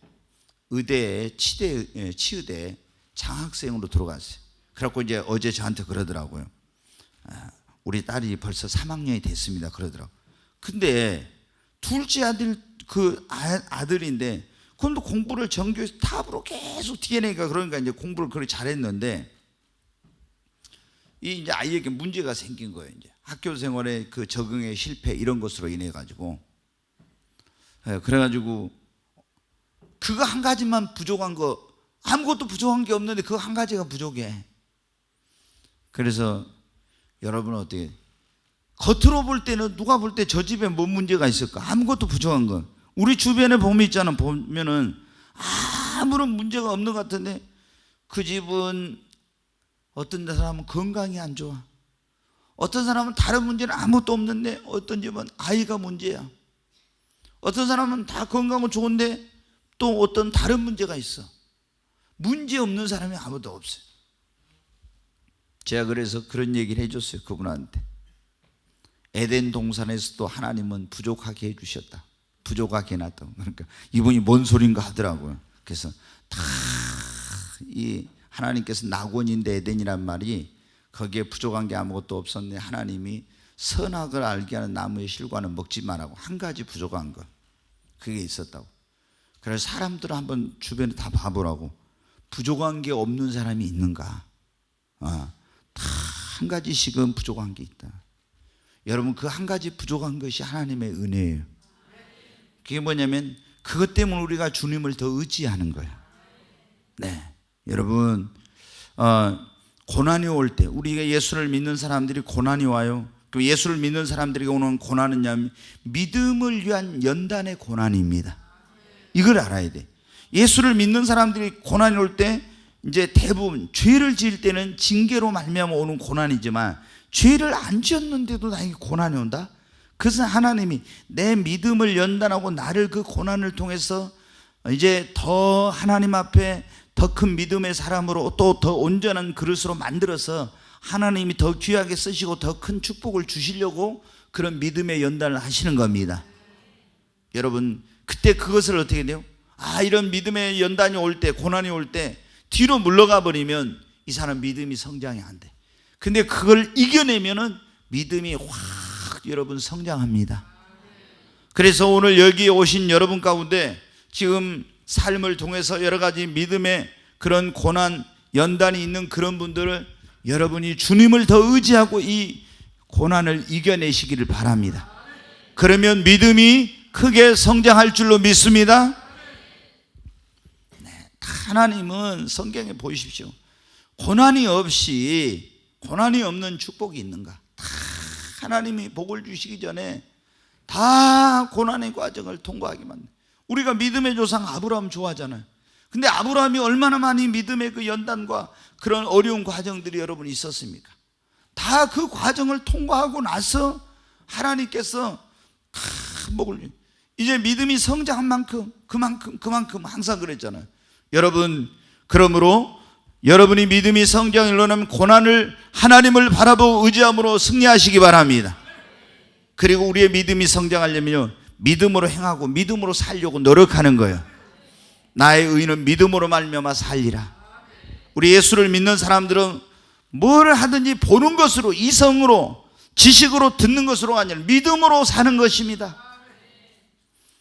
의대에 치의대 장학생으로 들어갔어요. 그래갖고 이제 어제 저한테 그러더라고요. 우리 딸이 벌써 3학년이 됐습니다. 그러더라고요. 근데 둘째 아들 그 아들인데 그건 또 공부를 전교에서 탑으로 계속 튀어내니까 그러니까 이제 공부를 그렇게 잘했는데 이 이제 아이에게 문제가 생긴 거예요. 이제 학교 생활에 그 적응의 실패 이런 것으로 인해 가지고 그래가지고 그거 한 가지만 부족한 거, 아무것도 부족한 게 없는데 그거 한 가지가 부족해. 그래서 여러분은 어떻게, 겉으로 볼 때는 누가 볼 때 저 집에 뭔 문제가 있을까? 아무것도 부족한 거. 우리 주변에 보면은 아무런 문제가 없는 것 같은데 그 집은 어떤 사람은 건강이 안 좋아. 어떤 사람은 다른 문제는 아무것도 없는데 어떤 집은 아이가 문제야. 어떤 사람은 다 건강은 좋은데 또 어떤 다른 문제가 있어. 문제 없는 사람이 아무도 없어요. 제가 그래서 그런 얘기를 해줬어요. 그분한테. 에덴 동산에서도 하나님은 부족하게 해주셨다. 부족하게 해놨다. 그러니까 이분이 뭔 소린가 하더라고요. 그래서 다 이 하나님께서 낙원인데 에덴이란 말이 거기에 부족한 게 아무것도 없었는데 하나님이 선악을 알게 하는 나무의 실과는 먹지 말라고 한 가지 부족한 것, 그게 있었다고. 그래서 사람들을 한번 주변에 다 봐보라고. 부족한 게 없는 사람이 있는가? 다 한 가지씩은 부족한 게 있다. 여러분, 그 한 가지 부족한 것이 하나님의 은혜예요. 그게 뭐냐면 그것 때문에 우리가 주님을 더 의지하는 거예요. 네, 여러분, 고난이 올 때 우리가 예수를 믿는 사람들이 고난이 와요. 그 예수를 믿는 사람들에게 오는 고난은 믿음을 위한 연단의 고난입니다. 이걸 알아야 돼. 예수를 믿는 사람들이 고난이 올 때 이제 대부분 죄를 지을 때는 징계로 말미암아 오는 고난이지만 죄를 안 지었는데도 나에게 고난이 온다? 그것은 하나님이 내 믿음을 연단하고 나를 그 고난을 통해서 이제 더 하나님 앞에 더 큰 믿음의 사람으로 또 더 온전한 그릇으로 만들어서 하나님이 더 귀하게 쓰시고 더 큰 축복을 주시려고 그런 믿음의 연단을 하시는 겁니다. 여러분, 그때 그것을 어떻게 돼요? 이런 믿음의 연단이 올 때, 고난이 올 때 뒤로 물러가 버리면 이 사람 믿음이 성장이 안 돼. 근데 그걸 이겨내면은 믿음이 확 여러분 성장합니다. 그래서 오늘 여기 오신 여러분 가운데 지금 삶을 통해서 여러 가지 믿음의 그런 고난, 연단이 있는 그런 분들을 여러분이 주님을 더 의지하고 이 고난을 이겨내시기를 바랍니다. 그러면 믿음이 크게 성장할 줄로 믿습니다. 네, 하나님은 성경에 보십시오. 고난이 없는 축복이 있는가? 다 하나님이 복을 주시기 전에 다 고난의 과정을 통과하기만 해. 우리가 믿음의 조상 아브라함 좋아하잖아요. 근데 아브라함이 얼마나 많이 믿음의 그 연단과 그런 어려운 과정들이 여러분 있었습니까? 다 그 과정을 통과하고 나서 하나님께서 다 복을, 이제 믿음이 성장한 만큼 그만큼 항상 그랬잖아요. 여러분, 그러므로 여러분이 믿음이 성장하려면 고난을 하나님을 바라보고 의지함으로 승리하시기 바랍니다. 그리고 우리의 믿음이 성장하려면요, 믿음으로 행하고 믿음으로 살려고 노력하는 거예요. 나의 의는 믿음으로 말미암아 살리라. 우리 예수를 믿는 사람들은 뭘 하든지 보는 것으로, 이성으로, 지식으로 듣는 것으로 아니라 믿음으로 사는 것입니다.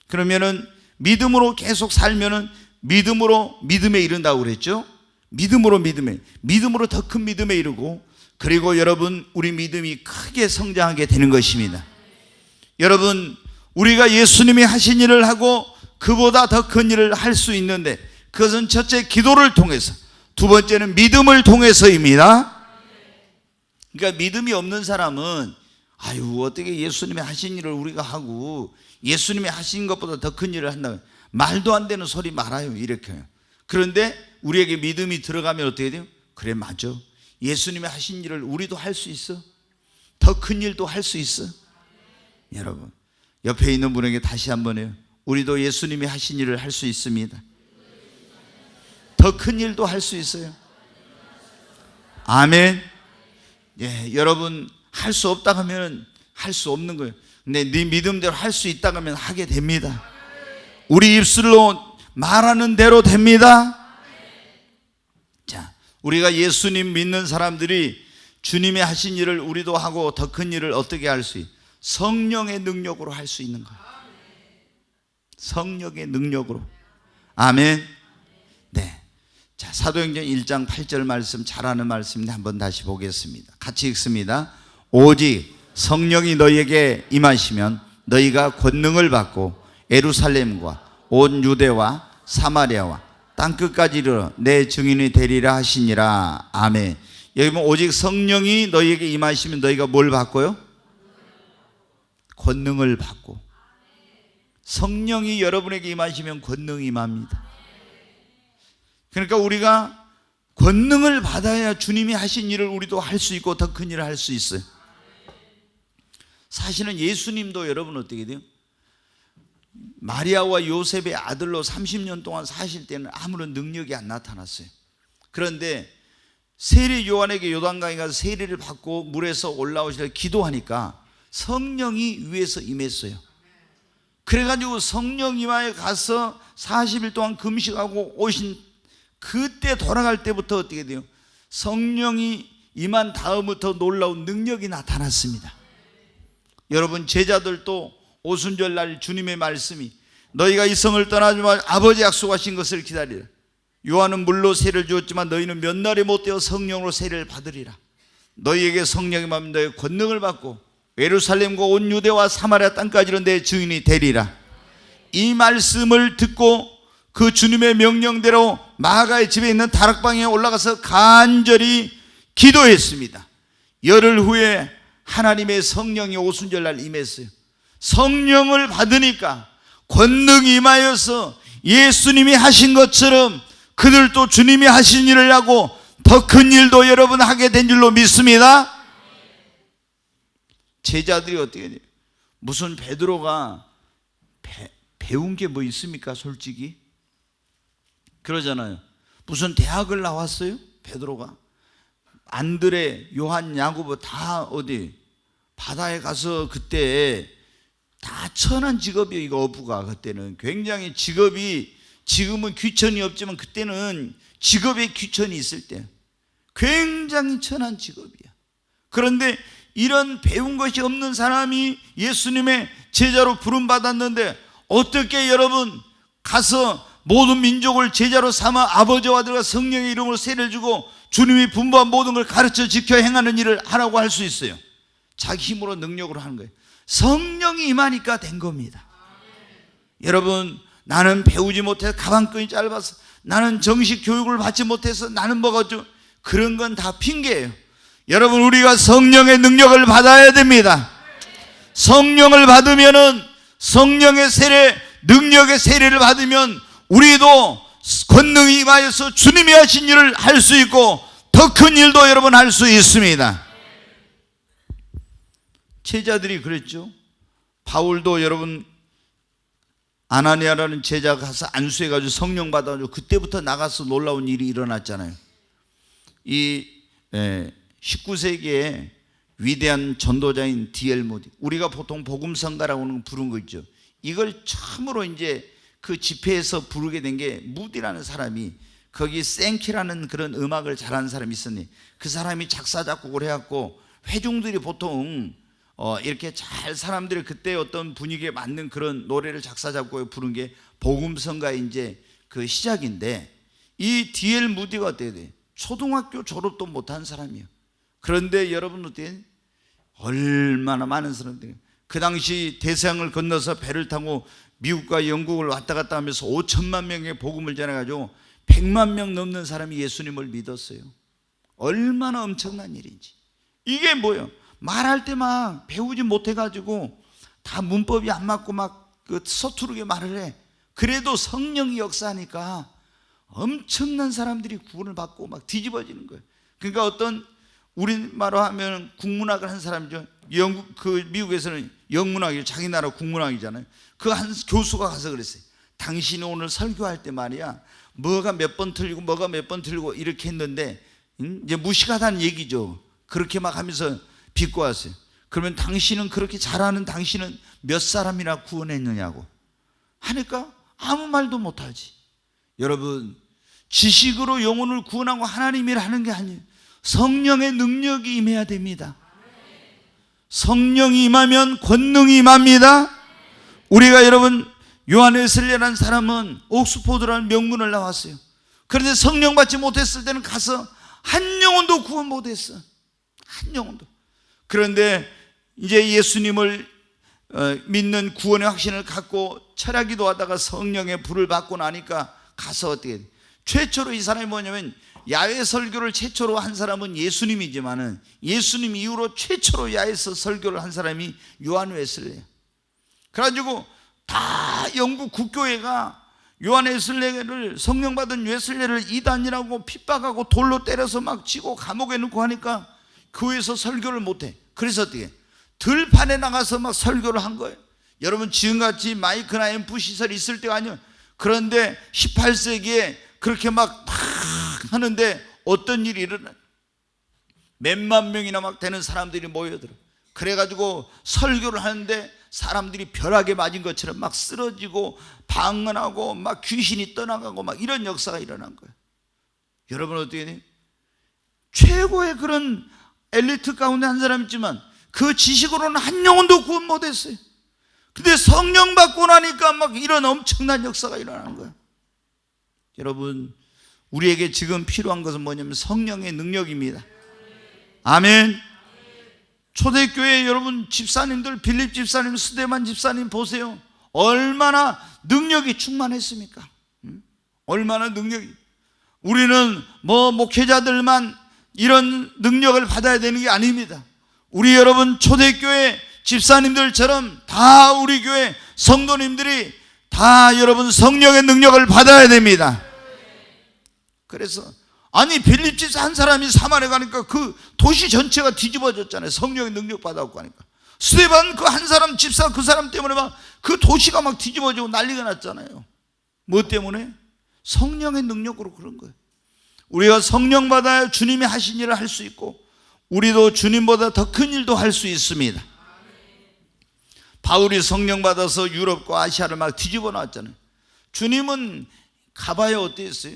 그러면은 믿음으로 계속 살면은 믿음에 이른다고 그랬죠. 믿음으로 더 큰 믿음에 이르고, 그리고 여러분, 우리 믿음이 크게 성장하게 되는 것입니다. 여러분, 우리가 예수님이 하신 일을 하고 그보다 더 큰 일을 할 수 있는데, 그것은 첫째 기도를 통해서, 두 번째는 믿음을 통해서입니다. 그러니까 믿음이 없는 사람은 어떻게 예수님이 하신 일을 우리가 하고 예수님이 하신 것보다 더 큰 일을 한다, 말도 안 되는 소리 말아요, 이렇게 해요. 그런데 우리에게 믿음이 들어가면 어떻게 돼요? 그래, 맞아, 예수님이 하신 일을 우리도 할 수 있어, 더 큰 일도 할 수 있어. 여러분, 옆에 있는 분에게 다시 한번 해요. 우리도 예수님이 하신 일을 할 수 있습니다. 더 큰 일도 할 수 있어요. 아멘. 예, 여러분, 할 수 없다 하면 할 수 없는 거예요. 근데 네 믿음대로 할 수 있다 하면 하게 됩니다. 우리 입술로 말하는 대로 됩니다. 자, 우리가 예수님 믿는 사람들이 주님이 하신 일을 우리도 하고 더 큰 일을 어떻게 할 수 있어요? 성령의 능력으로 할 수 있는 거예요. 성령의 능력으로. 아멘. 네. 자, 사도행전 1장 8절 말씀, 잘 아는 말씀인데 한번 다시 보겠습니다. 같이 읽습니다. 오직 성령이 너희에게 임하시면 너희가 권능을 받고 예루살렘과 온 유대와 사마리아와 땅끝까지 이르러 내 증인이 되리라 하시니라. 아멘. 여기 보면 오직 성령이 너희에게 임하시면 너희가 뭘 받고요? 권능을 받고. 성령이 여러분에게 임하시면 권능이 임합니다. 그러니까 우리가 권능을 받아야 주님이 하신 일을 우리도 할 수 있고 더 큰 일을 할 수 있어요. 사실은 예수님도 여러분 어떻게 돼요? 마리아와 요셉의 아들로 30년 동안 사실 때는 아무런 능력이 안 나타났어요. 그런데 세례 요한에게 요단강에 가서 세례를 받고 물에서 올라오시려 기도하니까 성령이 위에서 임했어요. 그래가지고 성령 임하에 가서 40일 동안 금식하고 오신 그때 돌아갈 때부터 어떻게 돼요? 성령이 임한 다음부터 놀라운 능력이 나타났습니다. 여러분, 제자들도 오순절날 주님의 말씀이 너희가 이 성을 떠나지 말고 아버지 약속하신 것을 기다리라. 요한은 물로 세를 주었지만 너희는 몇 날에 못되어 성령으로 세를 받으리라. 너희에게 성령이 임하면 너희 권능을 받고 예루살렘과 온 유대와 사마리아 땅까지는 내 증인이 되리라. 이 말씀을 듣고 그 주님의 명령대로 마가의 집에 있는 다락방에 올라가서 간절히 기도했습니다. 열흘 후에 하나님의 성령이 오순절날 임했어요. 성령을 받으니까 권능이 임하여서 예수님이 하신 것처럼 그들도 주님이 하신 일을 하고 더 큰 일도 여러분 하게 된 줄로 믿습니다. 제자들이 어떻게 돼요? 무슨 베드로가 배운 게 뭐 있습니까? 솔직히 그러잖아요. 무슨 대학을 나왔어요? 베드로가 안드레, 요한, 야고보 다 어디 바다에 가서 그때 다 천한 직업이에요. 이거 어부가 그때는 굉장히 직업이, 지금은 귀천이 없지만 그때는 직업에 귀천이 있을 때 굉장히 천한 직업이야. 그런데 이런 배운 것이 없는 사람이 예수님의 제자로 부름받았는데 어떻게 여러분 가서 모든 민족을 제자로 삼아 아버지와 아들과 성령의 이름으로 세례를 주고 주님이 분부한 모든 걸 가르쳐 지켜 행하는 일을 하라고 할 수 있어요? 자기 힘으로 능력으로 하는 거예요. 성령이 임하니까 된 겁니다. 여러분, 나는 배우지 못해서 가방끈이 짧아서, 나는 정식 교육을 받지 못해서, 나는 뭐가 좀, 그런 건 다 핑계예요. 여러분, 우리가 성령의 능력을 받아야 됩니다. 성령을 받으면은, 성령의 세례, 능력의 세례를 받으면 우리도 권능이 임하여서 주님이 하신 일을 할 수 있고 더 큰 일도 여러분 할 수 있습니다. 제자들이 그랬죠. 바울도 여러분, 아나니아라는 제자가 가서 안수해가지고 성령 받아가지고 그때부터 나가서 놀라운 일이 일어났잖아요. 이 19세기에 위대한 전도자인 D.L. 모디, 우리가 보통 복음성가라고 부른 거 있죠. 이걸 처음으로 이제 그 집회에서 부르게 된 게 무디라는 사람이, 거기 생키라는 그런 음악을 잘하는 사람이 있었니, 그 사람이 작사 작곡을 해갖고 회중들이 보통 이렇게 잘 사람들이 그때 어떤 분위기에 맞는 그런 노래를 작사 작곡해 부른 게 복음성가의 이제 그 시작인데, 이 D.L. 무디가 어때야 돼? 초등학교 졸업도 못한 사람이에요. 그런데 여러분 어때요? 얼마나 많은 사람들이, 그 당시 대서양을 건너서 배를 타고 미국과 영국을 왔다 갔다 하면서 5천만 명의 복음을 전해가지고 100만 명 넘는 사람이 예수님을 믿었어요. 얼마나 엄청난 일인지. 이게 뭐예요? 말할 때 막 배우지 못해가지고 다 문법이 안 맞고 막 그 서투르게 말을 해. 그래도 성령이 역사하니까 엄청난 사람들이 구원을 받고 막 뒤집어지는 거예요. 그러니까 어떤, 우리말로 하면 국문학을 한 사람이죠. 영국, 그 미국에서는 영문학이 자기 나라 국문학이잖아요. 그 한 교수가 가서 그랬어요. 당신이 오늘 설교할 때 말이야, 뭐가 몇 번 틀리고 뭐가 몇 번 틀리고 이렇게 했는데 이제 무식하다는 얘기죠. 그렇게 막 하면서 비꼬 왔어요. 그러면 당신은 그렇게 잘하는 당신은 몇 사람이나 구원했느냐고 하니까 아무 말도 못하지. 여러분, 지식으로 영혼을 구원하고 하나님이 하는 게 아니에요. 성령의 능력이 임해야 됩니다. 성령이 임하면 권능이 임합니다. 우리가 여러분, 요한 웨슬리라는 사람은 옥스포드라는 명문을 나왔어요. 그런데 성령 받지 못했을 때는 가서 한 영혼도 구원 못했어. 한 영혼도. 그런데 이제 예수님을 믿는 구원의 확신을 갖고 철야기도 하다가 성령의 불을 받고 나니까 가서 어떻게 돼? 최초로 이 사람이 뭐냐면, 야외 설교를 최초로 한 사람은 예수님이지만은 예수님 이후로 최초로 야외에서 설교를 한 사람이 요한 웨슬리예요. 그래가지고 다 영국 국교회가 요한 웨슬리를, 성령 받은 웨슬리를 이단이라고 핍박하고 돌로 때려서 막 치고 감옥에 넣고 하니까 교회에서 설교를 못해. 그래서 어떻게 들판에 나가서 막 설교를 한 거예요. 여러분, 지금같이 마이크나 앰프 시설이 있을 때가 아니에요. 그런데 18세기에 그렇게 막 하는데 어떤 일이 일어나요? 몇만 명이나 막 되는 사람들이 모여들어. 그래가지고 설교를 하는데 사람들이 벼락에 맞은 것처럼 막 쓰러지고 방언하고 막 귀신이 떠나가고 막 이런 역사가 일어난 거예요. 여러분 어떻게 해요? 최고의 그런 엘리트 가운데 한 사람 있지만 그 지식으로는 한 영혼도 구원 못했어요. 근데 성령 받고 나니까 막 이런 엄청난 역사가 일어나는 거예요. 여러분, 우리에게 지금 필요한 것은 뭐냐면 성령의 능력입니다. 아멘. 초대교회 여러분 집사님들, 빌립 집사님, 스데반 집사님 보세요. 얼마나 능력이 충만했습니까? 얼마나 능력이. 우리는 뭐 목회자들만 이런 능력을 받아야 되는 게 아닙니다. 우리 여러분 초대교회 집사님들처럼 다 우리 교회 성도님들이 다 여러분 성령의 능력을 받아야 됩니다. 그래서 아니 빌립 집사 한 사람이 사마리아 가니까 그 도시 전체가 뒤집어졌잖아요. 성령의 능력 받아갖고 가니까. 스데반 그 한 사람 집사 그 사람 때문에 막 그 도시가 막 뒤집어지고 난리가 났잖아요. 뭐 때문에? 성령의 능력으로 그런 거예요. 우리가 성령 받아야 주님이 하신 일을 할 수 있고 우리도 주님보다 더 큰 일도 할 수 있습니다. 바울이 성령 받아서 유럽과 아시아를 막 뒤집어 놨잖아요. 주님은 가봐야 어땠어요?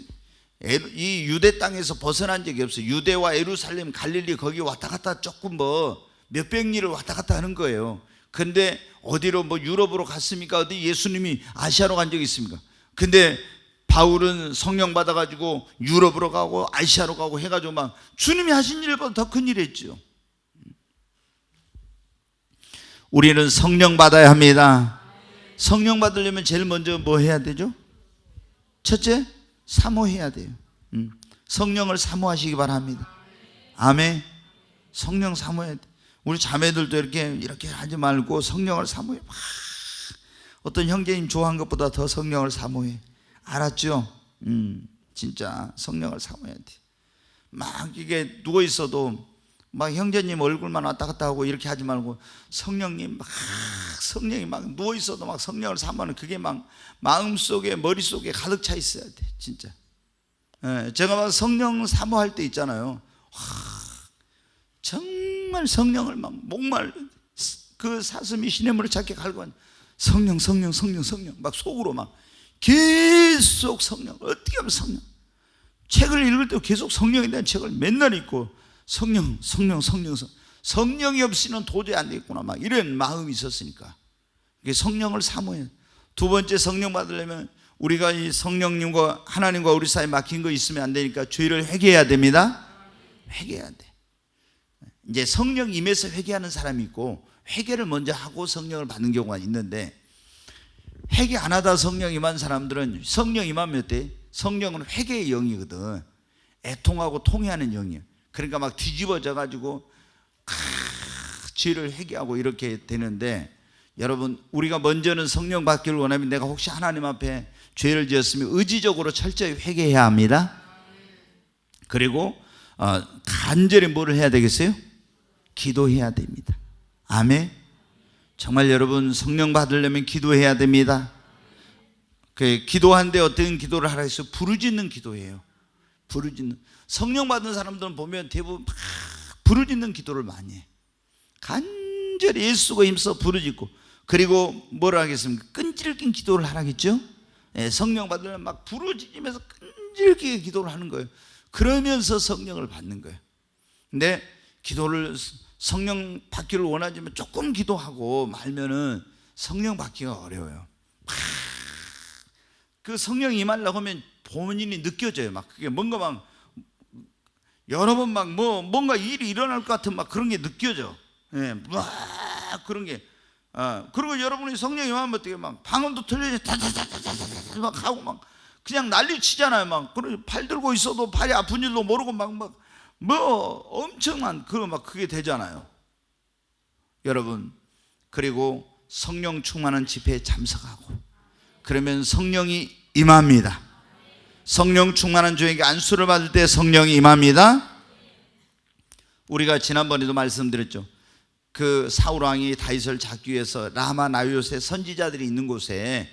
이 유대 땅에서 벗어난 적이 없어요. 유대와 예루살렘, 갈릴리 거기 왔다 갔다 조금 뭐 몇백 리를 왔다 갔다 하는 거예요. 근데 어디로 뭐 유럽으로 갔습니까? 어디 예수님이 아시아로 간 적이 있습니까? 근데 바울은 성령 받아가지고 유럽으로 가고 아시아로 가고 해가지고 막 주님이 하신 일보다 더 큰 일 했죠. 우리는 성령 받아야 합니다. 성령 받으려면 제일 먼저 뭐 해야 되죠? 첫째, 사모해야 돼요. 성령을 사모하시기 바랍니다. 아멘. 성령 사모해야 돼. 우리 자매들도 이렇게 하지 말고 성령을 사모해. 어떤 형제님 좋아한 것보다 더 성령을 사모해. 알았죠? 진짜 성령을 사모해야 돼. 막 이게 누워 있어도 막 형제님 얼굴만 왔다 갔다 하고 이렇게 하지 말고 성령님 막 성령이 막 누워 있어도 막 성령을 사모하는 그게 막 마음속에 머릿속에 가득 차 있어야 돼. 진짜. 제가 막 성령 사모할 때 있잖아요. 정말 성령을 막 목말 그 사슴이 시냇물을 찾게 갈고 성령 막 속으로 막 계속 성령. 어떻게 하면 성령. 책을 읽을 때 계속 성령에 대한 책을 맨날 읽고 성령이 없이는 도저히 안 되겠구나 막 이런 마음이 있었으니까 성령을 사모해요. 두 번째, 성령 받으려면 우리가 이 성령님과 하나님과 우리 사이에 막힌 거 있으면 안 되니까 죄를 회개해야 됩니다. 회개해야 돼. 이제 성령 임해서 회개하는 사람이 있고 회개를 먼저 하고 성령을 받는 경우가 있는데, 회개 안 하다 성령 임한 사람들은 성령 임하면 어때? 성령은 회개의 영이거든. 애통하고 통회하는 영이에요. 그러니까 막 뒤집어져 가지고 죄를 회개하고 이렇게 되는데, 여러분 우리가 먼저는 성령 받기를 원하면 내가 혹시 하나님 앞에 죄를 지었으면 의지적으로 철저히 회개해야 합니다. 그리고 간절히 뭐를 해야 되겠어요? 기도해야 됩니다. 아멘. 정말 여러분 성령 받으려면 기도해야 됩니다. 기도하는데 어떤 기도를 하라 해서 부르짖는 기도예요. 부르짖는. 성령 받은 사람들은 보면 대부분 막 부르짖는 기도를 많이 해. 간절히 예수가 힘써 부르짖고, 그리고 뭐라 하겠습니까? 끈질긴 기도를 하라겠죠? 성령 받으려면 막 부르짖으면서 끈질기게 기도를 하는 거예요. 그러면서 성령을 받는 거예요. 근데 기도를 성령 받기를 원하지만 조금 기도하고 말면은 성령 받기가 어려워요. 그 성령 임하려고 하면 본인이 느껴져요. 막 그게 뭔가 막 여러 번 막 뭔가 일이 일어날 것 같은 막 그런 게 느껴져. 막 그런 게. 그리고 여러분이 성령 임하면 어떻게 막 방언도 틀려져 다다다다다다 막 하고 막 그냥 난리 치잖아요. 막 그리고 팔 들고 있어도 팔이 아픈 줄도 모르고 막 엄청난 그게 되잖아요. 여러분, 그리고 성령 충만한 집회에 참석하고 그러면 성령이 임합니다. 성령 충만한 종에게 안수를 받을 때 성령이 임합니다. 우리가 지난번에도 말씀드렸죠. 그 사울 왕이 다윗을 잡기 위해서 라마 나요세 선지자들이 있는 곳에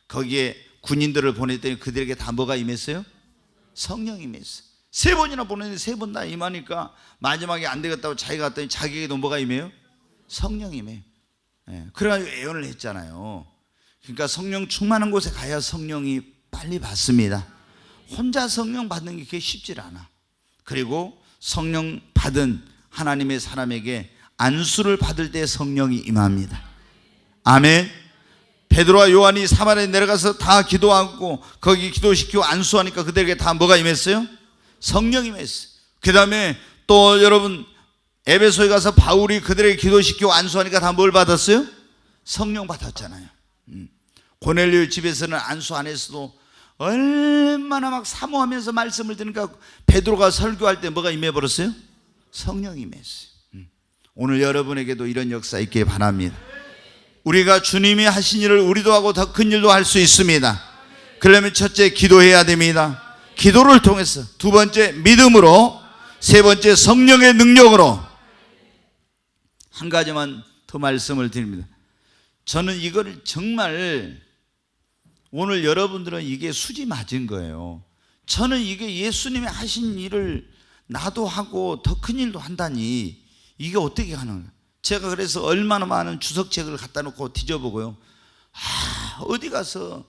거기에 군인들을 보냈더니 그들에게 다 뭐가 임했어요? 성령이 임했어요. 3번이나 보냈는데 3번 다 임하니까 마지막에 안 되겠다고 자기가 갔더니 자기에게도 뭐가 임해요? 성령이 임해요. 그래가지고 예언을 했잖아요. 그러니까 성령 충만한 곳에 가야 성령이 빨리 받습니다. 혼자 성령 받는 게 그게 쉽지 않아. 그리고 성령 받은 하나님의 사람에게 안수를 받을 때 성령이 임합니다. 아멘. 베드로와 요한이 사마리아에 내려가서 다 기도하고 거기 기도시키고 안수하니까 그들에게 다 뭐가 임했어요? 성령이 임했어요. 그 다음에 또 여러분 에베소에 가서 바울이 그들에게 기도시키고 안수하니까 다 뭘 받았어요? 성령 받았잖아요. 고넬료 집에서는 안수 안 했어도 얼마나 막 사모하면서 말씀을 들으니까 베드로가 설교할 때 뭐가 임해버렸어요? 성령이 임했어요. 오늘 여러분에게도 이런 역사 있길 바랍니다. 우리가 주님이 하신 일을 우리도 하고 더 큰 일도 할 수 있습니다. 그러려면 첫째 기도해야 됩니다. 기도를 통해서, 두 번째 믿음으로, 세 번째 성령의 능력으로. 한 가지만 더 말씀을 드립니다. 저는 이걸 정말 오늘 여러분들은 이게 수지 맞은 거예요. 저는 이게 예수님이 하신 일을 나도 하고 더 큰 일도 한다니 이게 어떻게 가능해요? 제가 그래서 얼마나 많은 주석책을 갖다 놓고 뒤져보고요. 어디 가서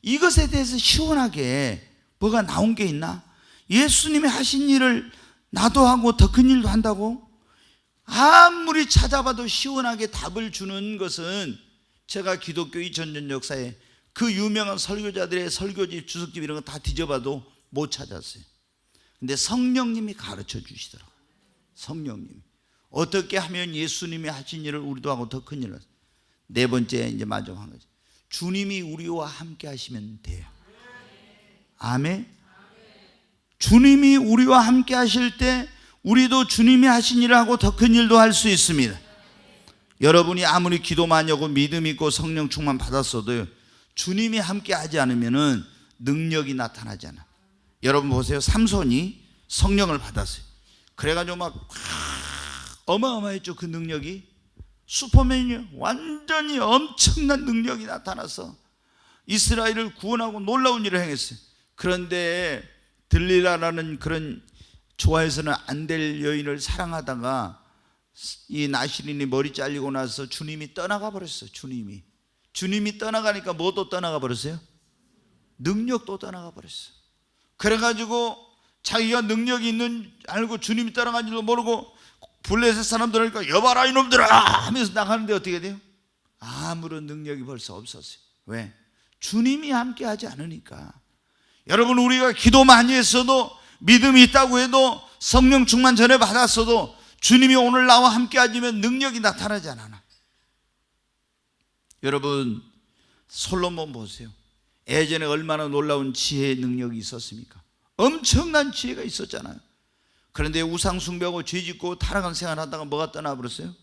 이것에 대해서 시원하게 뭐가 나온 게 있나? 예수님이 하신 일을 나도 하고 더 큰 일도 한다고? 아무리 찾아봐도 시원하게 답을 주는 것은 제가 기독교 2000년 역사에 그 유명한 설교자들의 설교집, 주석집 이런 거 다 뒤져봐도 못 찾았어요. 근데 성령님이 가르쳐 주시더라고요. 성령님이. 어떻게 하면 예수님이 하신 일을 우리도 하고 더 큰 일을 하죠. 네 번째 이제 마지막 한 거죠. 주님이 우리와 함께 하시면 돼요. 아멘. 주님이 우리와 함께 하실 때 우리도 주님이 하신 일을 하고 더 큰 일도 할 수 있습니다. 여러분이 아무리 기도 많이 하고 믿음 있고 성령 충만 받았어도 주님이 함께 하지 않으면 능력이 나타나지 않아. 여러분 보세요. 삼손이 성령을 받았어요. 그래가지고 막 어마어마했죠. 그 능력이 슈퍼맨이요. 완전히 엄청난 능력이 나타나서 이스라엘을 구원하고 놀라운 일을 행했어요. 그런데 들릴라라는 그런 좋아해서는 안 될 여인을 사랑하다가 이 나시린이 머리 잘리고 나서 주님이 떠나가 버렸어요. 주님이 떠나가니까 뭐도 떠나가 버렸어요? 능력도 떠나가 버렸어요. 그래가지고 자기가 능력이 있는 알고 주님이 떠나간 줄도 모르고 블레셋 사람들 하니까 여봐라 이놈들아 하면서 나가는데 어떻게 돼요? 아무런 능력이 벌써 없었어요. 왜? 주님이 함께 하지 않으니까. 여러분, 우리가 기도 많이 했어도 믿음이 있다고 해도 성령 충만 전에 받았어도 주님이 오늘 나와 함께 하시면 능력이 나타나지 않아. 여러분, 솔로몬 보세요. 예전에 얼마나 놀라운 지혜의 능력이 있었습니까? 엄청난 지혜가 있었잖아요. 그런데 우상 숭배하고 죄짓고 타락한 생활하다가 뭐가 떠나버렸어요?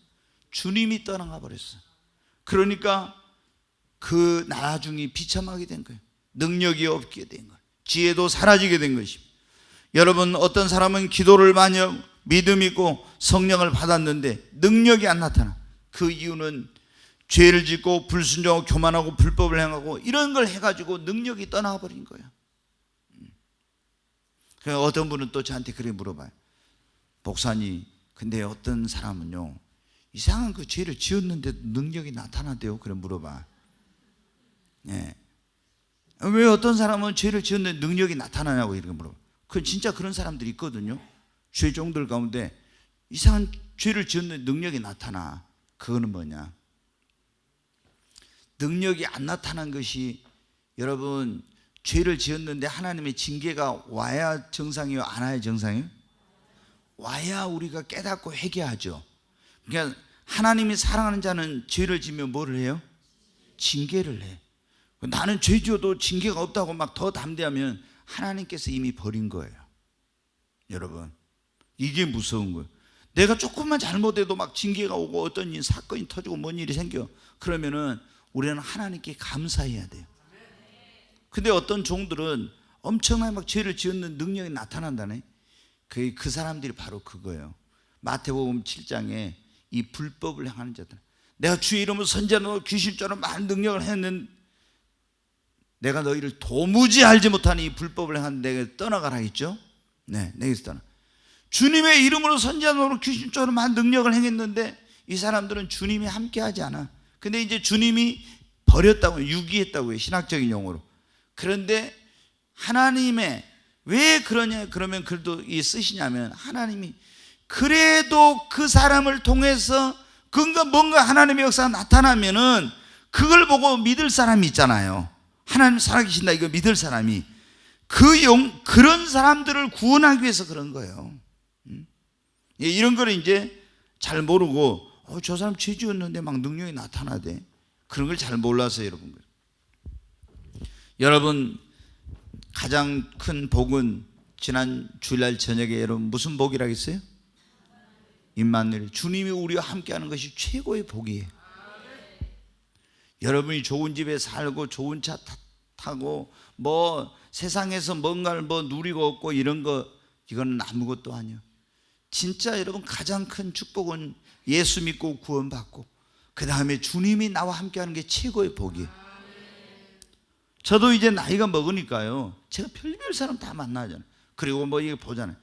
주님이 떠나가 버렸어요. 그러니까 그 나중에 비참하게 된 거예요. 능력이 없게 된 거예요. 지혜도 사라지게 된 것입니다. 여러분, 어떤 사람은 기도를 많이 하고 믿음 있고 성령을 받았는데 능력이 안 나타나. 그 이유는 죄를 짓고 불순종하고 교만하고 불법을 행하고 이런 걸 해가지고 능력이 떠나가 버린 거예요. 그래서 어떤 분은 또 저한테 그렇게 물어봐요. 목사님, 근데 어떤 사람은요 이상한 그 죄를 지었는데도 능력이 나타나대요. 그래 물어봐. 예. 왜 어떤 사람은 죄를 지었는데 능력이 나타나냐고 이렇게 물어봐. 진짜 그런 사람들이 있거든요. 죄종들 가운데 이상한 죄를 지었는데 능력이 나타나. 그거는 뭐냐? 능력이 안 나타난 것이, 여러분, 죄를 지었는데 하나님의 징계가 와야 정상이에요? 안 와야 정상이에요? 와야 우리가 깨닫고 회개하죠. 그러니까 하나님이 사랑하는 자는 죄를 지면 뭐를 해요? 징계를 해. 나는 죄 지어도 징계가 없다고 막 더 담대하면 하나님께서 이미 버린 거예요. 여러분, 이게 무서운 거예요. 내가 조금만 잘못해도 막 징계가 오고 어떤 일, 사건이 터지고 뭔 일이 생겨. 그러면은 우리는 하나님께 감사해야 돼요. 근데 어떤 종들은 엄청나게 막 죄를 지었는 능력이 나타난다네. 그 사람들이 바로 그거예요. 마태복음 7장에 이 불법을 행하는 자들. 내가 주의 이름으로 선지자로 귀신처럼 많은 능력을 했는데 내가 너희를 도무지 알지 못하는 이 불법을 행하는 내게 떠나가라 했죠. 네, 내게서 떠나. 주님의 이름으로 선지자로 귀신처럼 많은 능력을 행했는데 이 사람들은 주님이 함께하지 않아. 근데 이제 주님이 버렸다고, 유기했다고 해요, 신학적인 용어로. 그런데 하나님의 왜 그러냐, 그러면 그래도 이 쓰시냐면 하나님이 그래도 그 사람을 통해서 뭔가 하나님의 역사가 나타나면은 그걸 보고 믿을 사람이 있잖아요. 하나님 살아계신다 이거 믿을 사람이, 그런 사람들을 구원하기 위해서 그런 거예요. 이런 거를 이제 잘 모르고 저 사람 죄 지었는데 막 능력이 나타나대. 그런 걸 잘 몰라서 여러분 가장 큰 복은 지난 주일날 저녁에 여러분 무슨 복이라고 했어요? 임마누엘, 주님이 우리와 함께하는 것이 최고의 복이에요. 여러분이 좋은 집에 살고 좋은 차 타고 뭐 세상에서 뭔가를 뭐 누리고 얻고 이런 거, 이건 아무것도 아니에요. 진짜 여러분 가장 큰 축복은 예수 믿고 구원받고 그 다음에 주님이 나와 함께하는 게 최고의 복이에요. 저도 이제 나이가 먹으니까요, 제가 별별 사람 다 만나잖아요. 그리고 뭐 이거 보잖아요.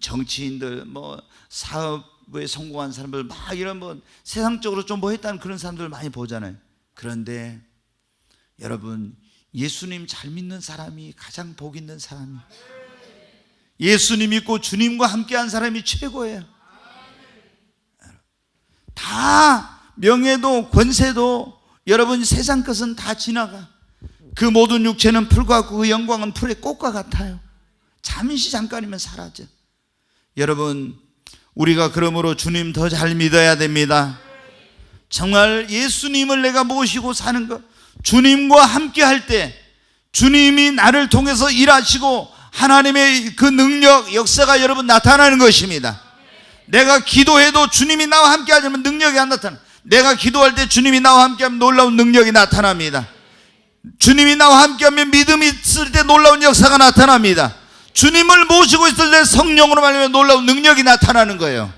정치인들, 뭐 사업에 성공한 사람들, 막 이런 뭐 세상적으로 좀 뭐 했다는 그런 사람들 많이 보잖아요. 그런데 여러분, 예수님 잘 믿는 사람이 가장 복 있는 사람이에요. 예수님 믿고 주님과 함께한 사람이 최고예요. 다 명예도 권세도 여러분 세상 것은 다 지나가. 그 모든 육체는 풀과 그 영광은 풀의 꽃과 같아요. 잠깐이면 사라져. 여러분, 우리가 그러므로 주님 더 잘 믿어야 됩니다. 정말 예수님을 내가 모시고 사는 것, 주님과 함께 할 때 주님이 나를 통해서 일하시고 하나님의 그 능력, 역사가 여러분 나타나는 것입니다. 내가 기도해도 주님이 나와 함께 하자면 능력이 안 나타나. 내가 기도할 때 주님이 나와 함께 하면 놀라운 능력이 나타납니다. 주님이 나와 함께 하면 믿음이 있을 때 놀라운 역사가 나타납니다. 주님을 모시고 있을 때 성령으로 말하면 놀라운 능력이 나타나는 거예요.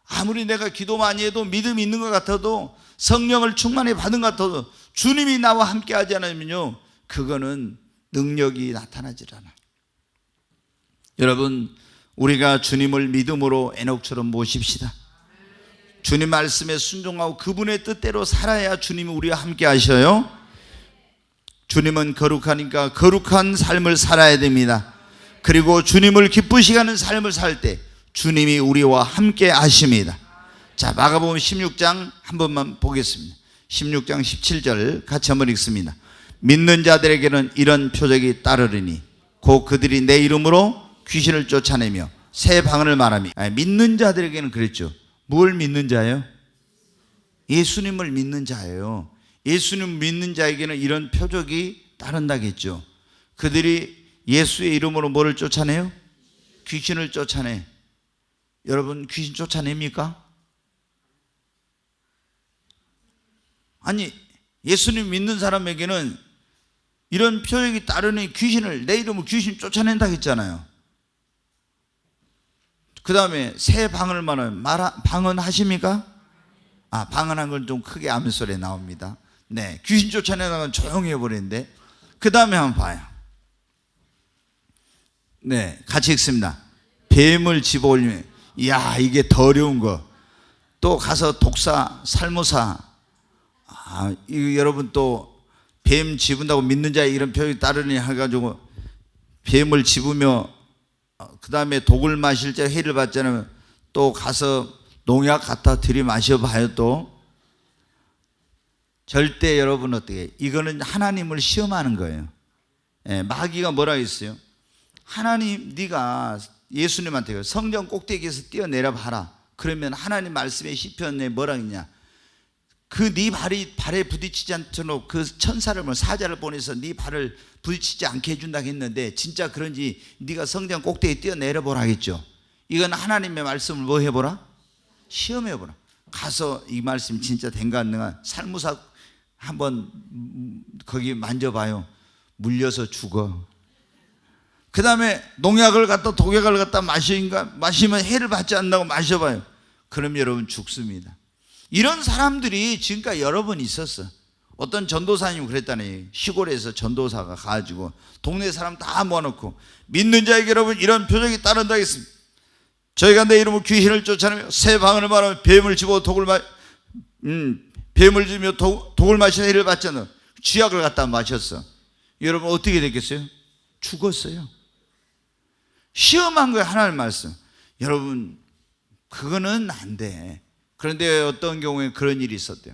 아무리 내가 기도 많이 해도 믿음이 있는 것 같아도 성령을 충만히 받은 것 같아도 주님이 나와 함께 하지 않으면요, 그거는 능력이 나타나질 않아. 여러분, 우리가 주님을 믿음으로 에녹처럼 모십시다. 주님 말씀에 순종하고 그분의 뜻대로 살아야 주님이 우리와 함께 하셔요. 주님은 거룩하니까 거룩한 삶을 살아야 됩니다. 그리고 주님을 기쁘시게 하는 삶을 살 때 주님이 우리와 함께 하십니다. 자, 마가복음 16장 한 번만 보겠습니다. 16장 17절 같이 한번 읽습니다. 믿는 자들에게는 이런 표적이 따르리니 곧 그들이 내 이름으로 귀신을 쫓아내며 새 방언을 말하며. 믿는 자들에게는 그랬죠. 뭘 믿는 자예요? 예수님을 믿는 자예요. 예수님 믿는 자에게는 이런 표적이 따른다겠죠. 그들이 예수의 이름으로 뭐를 쫓아내요? 귀신을 쫓아내. 여러분, 귀신 쫓아냅니까? 아니, 예수님 믿는 사람에게는 이런 표적이 따르니 귀신을, 내 이름으로 귀신 쫓아낸다 했잖아요. 그 다음에 새 방언을 말하면 방언하십니까? 방언한 건 좀 크게 아멘 소리에 나옵니다. 네, 귀신 쫓아내다가 조용히 해버리는데, 그 다음에 한번 봐요. 네, 같이 읽습니다. 뱀을 집어올리면, 이야, 이게 더 어려운 거. 또 가서 독사, 살모사. 이거 여러분 또 뱀 집은다고 믿는 자의 이런 표현이 따르니 해가지고 뱀을 집으며 그 다음에 독을 마실 때 해를 받잖아요. 또 가서 농약 갖다 들이마셔 봐요. 또 절대 여러분 어떻게, 이거는 하나님을 시험하는 거예요. 마귀가 뭐라 했어요? 하나님, 네가 예수님한테 성전 꼭대기에서 뛰어내려 봐라. 그러면 하나님 말씀에 시편에 뭐라 했냐? 그 네 발에 부딪히지 않도록 그 천사를, 사자를 보내서 네 발을 부딪히지 않게 해준다고 했는데, 진짜 그런지 네가 성전 꼭대기에 뛰어내려 보라 하겠죠. 이건 하나님의 말씀을 뭐 해보라? 시험해보라. 가서 이 말씀 진짜 된가 안 된가 살무사 한번 거기 만져봐요. 물려서 죽어. 그 다음에 농약을 갖다, 독약을 갖다 마시면 해를 받지 않는다고 마셔봐요. 그럼 여러분 죽습니다. 이런 사람들이 지금까지 여러 번 있었어. 어떤 전도사님이 그랬다니, 시골에서 전도사가 가가지고 동네 사람 다 모아놓고, 믿는 자에게 여러분 이런 표적이 따른다 했습니다. 저희가 내 이름으로 귀신을 쫓아내며 새 방언을 말하며 뱀을 집어 뱀을 집으며 독을 마시는 해를 받지 않는 쥐약을 갖다 마셨어. 여러분 어떻게 됐겠어요? 죽었어요. 시험한 거예요, 하나님 말씀. 여러분, 그거는 안 돼. 그런데 어떤 경우에 그런 일이 있었대요.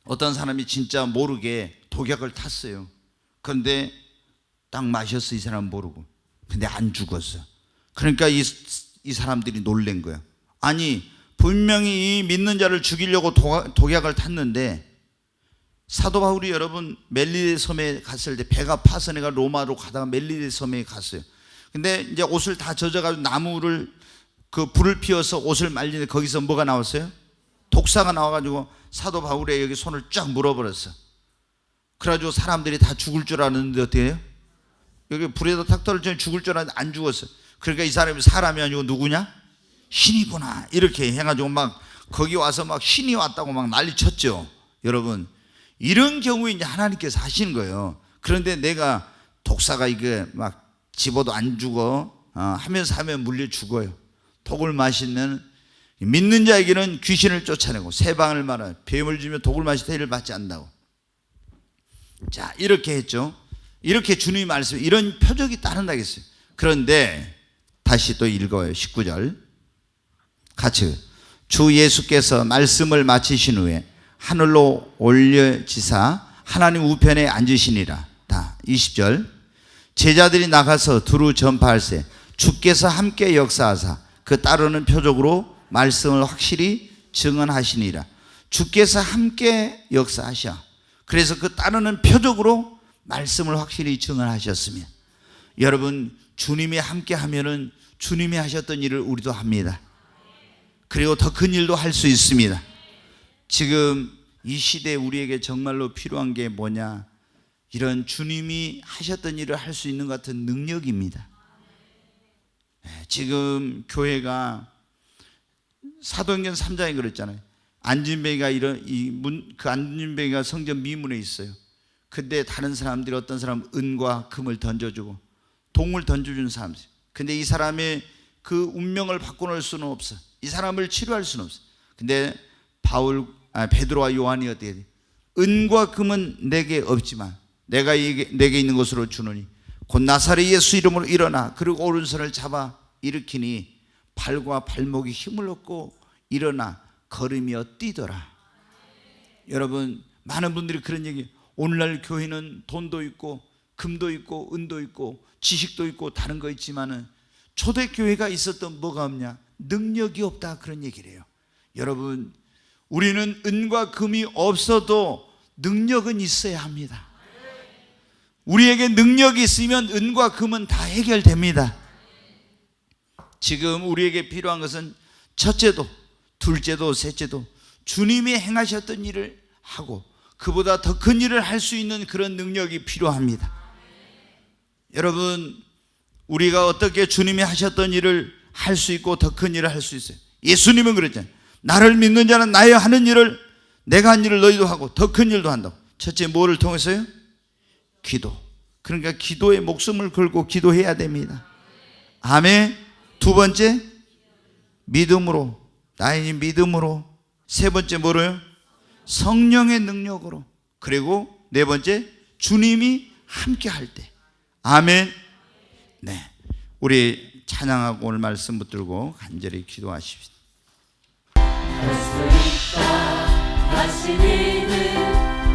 어떤 사람이 진짜 모르게 독약을 탔어요. 그런데 딱 마셨어, 이 사람 모르고. 근데 안 죽었어. 그러니까 이 사람들이 놀란 거예요. 아니, 분명히 이 믿는 자를 죽이려고 독약을 탔는데, 사도 바울이 여러분 멜리데 섬에 갔을 때 배가 파선해가 로마로 가다가 멜리데 섬에 갔어요. 근데 이제 옷을 다 젖어가지고 나무를 그 불을 피워서 옷을 말리는데 거기서 뭐가 나왔어요? 독사가 나와가지고 사도 바울의 여기 손을 쫙 물어버렸어. 그래가지고 사람들이 다 죽을 줄 알았는데 어떻게 해요? 여기 불에다 탁 떨어지면 죽을 줄 알았는데 안 죽었어. 그러니까 이 사람이 사람이 아니고 누구냐? 신이구나. 이렇게 해가지고 막 거기 와서 막 신이 왔다고 막 난리 쳤죠. 여러분, 이런 경우에 이제 하나님께서 하시는 거예요. 그런데 내가 독사가 이게 막 집어도 안 죽어, 하면서 물려 죽어요. 독을 마시면 믿는 자에게는 귀신을 쫓아내고 새 방언을 말하며 뱀을 주며 독을 마시되 해를 받지 않는다고. 자, 이렇게 했죠. 이렇게 주님이 말씀, 이런 표적이 따른다겠어요. 그런데 다시 또 읽어요. 19절 같이. 주 예수께서 말씀을 마치신 후에 하늘로 올려지사 하나님 우편에 앉으시니라. 다 20절. 제자들이 나가서 두루 전파할세 주께서 함께 역사하사 그 따르는 표적으로 말씀을 확실히 증언하시니라. 주께서 함께 역사하셔. 그래서 그 따르는 표적으로 말씀을 확실히 증언하셨으며, 여러분 주님이 함께 하면은 주님이 하셨던 일을 우리도 합니다. 그리고 더 큰 일도 할 수 있습니다. 지금 이 시대에 우리에게 정말로 필요한 게 뭐냐? 이런 주님이 하셨던 일을 할 수 있는 것 같은 능력입니다. 지금 교회가 사도행전 3장에 그랬잖아요. 안진뱅이가 그 안진뱅이가 성전 미문에 있어요. 근데 다른 사람들이, 어떤 사람은 은과 금을 던져주고 동을 던져주는 사람들. 근데 이 사람의 그 운명을 바꿔놓을 수는 없어. 이 사람을 치료할 수는 없어. 근데 베드로와 요한이 어떻게 돼? 은과 금은 내게 없지만 내가 내게 있는 것으로 주노니 곧 나사렛 예수 이름으로 일어나. 그리고 오른손을 잡아 일으키니 발과 발목이 힘을 얻고 일어나 걸으며 뛰더라. 여러분, 많은 분들이 그런 얘기, 오늘날 교회는 돈도 있고 금도 있고 은도 있고 지식도 있고 다른 거 있지만은 초대교회가 있었던 뭐가 없냐? 능력이 없다, 그런 얘기를 해요. 여러분, 우리는 은과 금이 없어도 능력은 있어야 합니다. 우리에게 능력이 있으면 은과 금은 다 해결됩니다. 지금 우리에게 필요한 것은 첫째도 둘째도 셋째도 주님이 행하셨던 일을 하고 그보다 더 큰 일을 할 수 있는 그런 능력이 필요합니다. 여러분, 우리가 어떻게 주님이 하셨던 일을 할 수 있고 더 큰 일을 할 수 있어요? 예수님은 그랬잖아요. 나를 믿는 자는 나의 하는 일을, 내가 한 일을 너희도 하고 더 큰 일도 한다고. 첫째 뭐를 통해서요? 기도. 그러니까 기도에 목숨을 걸고 기도해야 됩니다. 아멘. 두 번째 믿음으로, 나의 믿음으로. 세 번째 뭐로요? 성령의 능력으로. 그리고 네 번째 주님이 함께 할 때. 아멘. 네, 우리 찬양하고 오늘 말씀 붙들고 간절히 기도하십시다. 할 수 있다 하시니는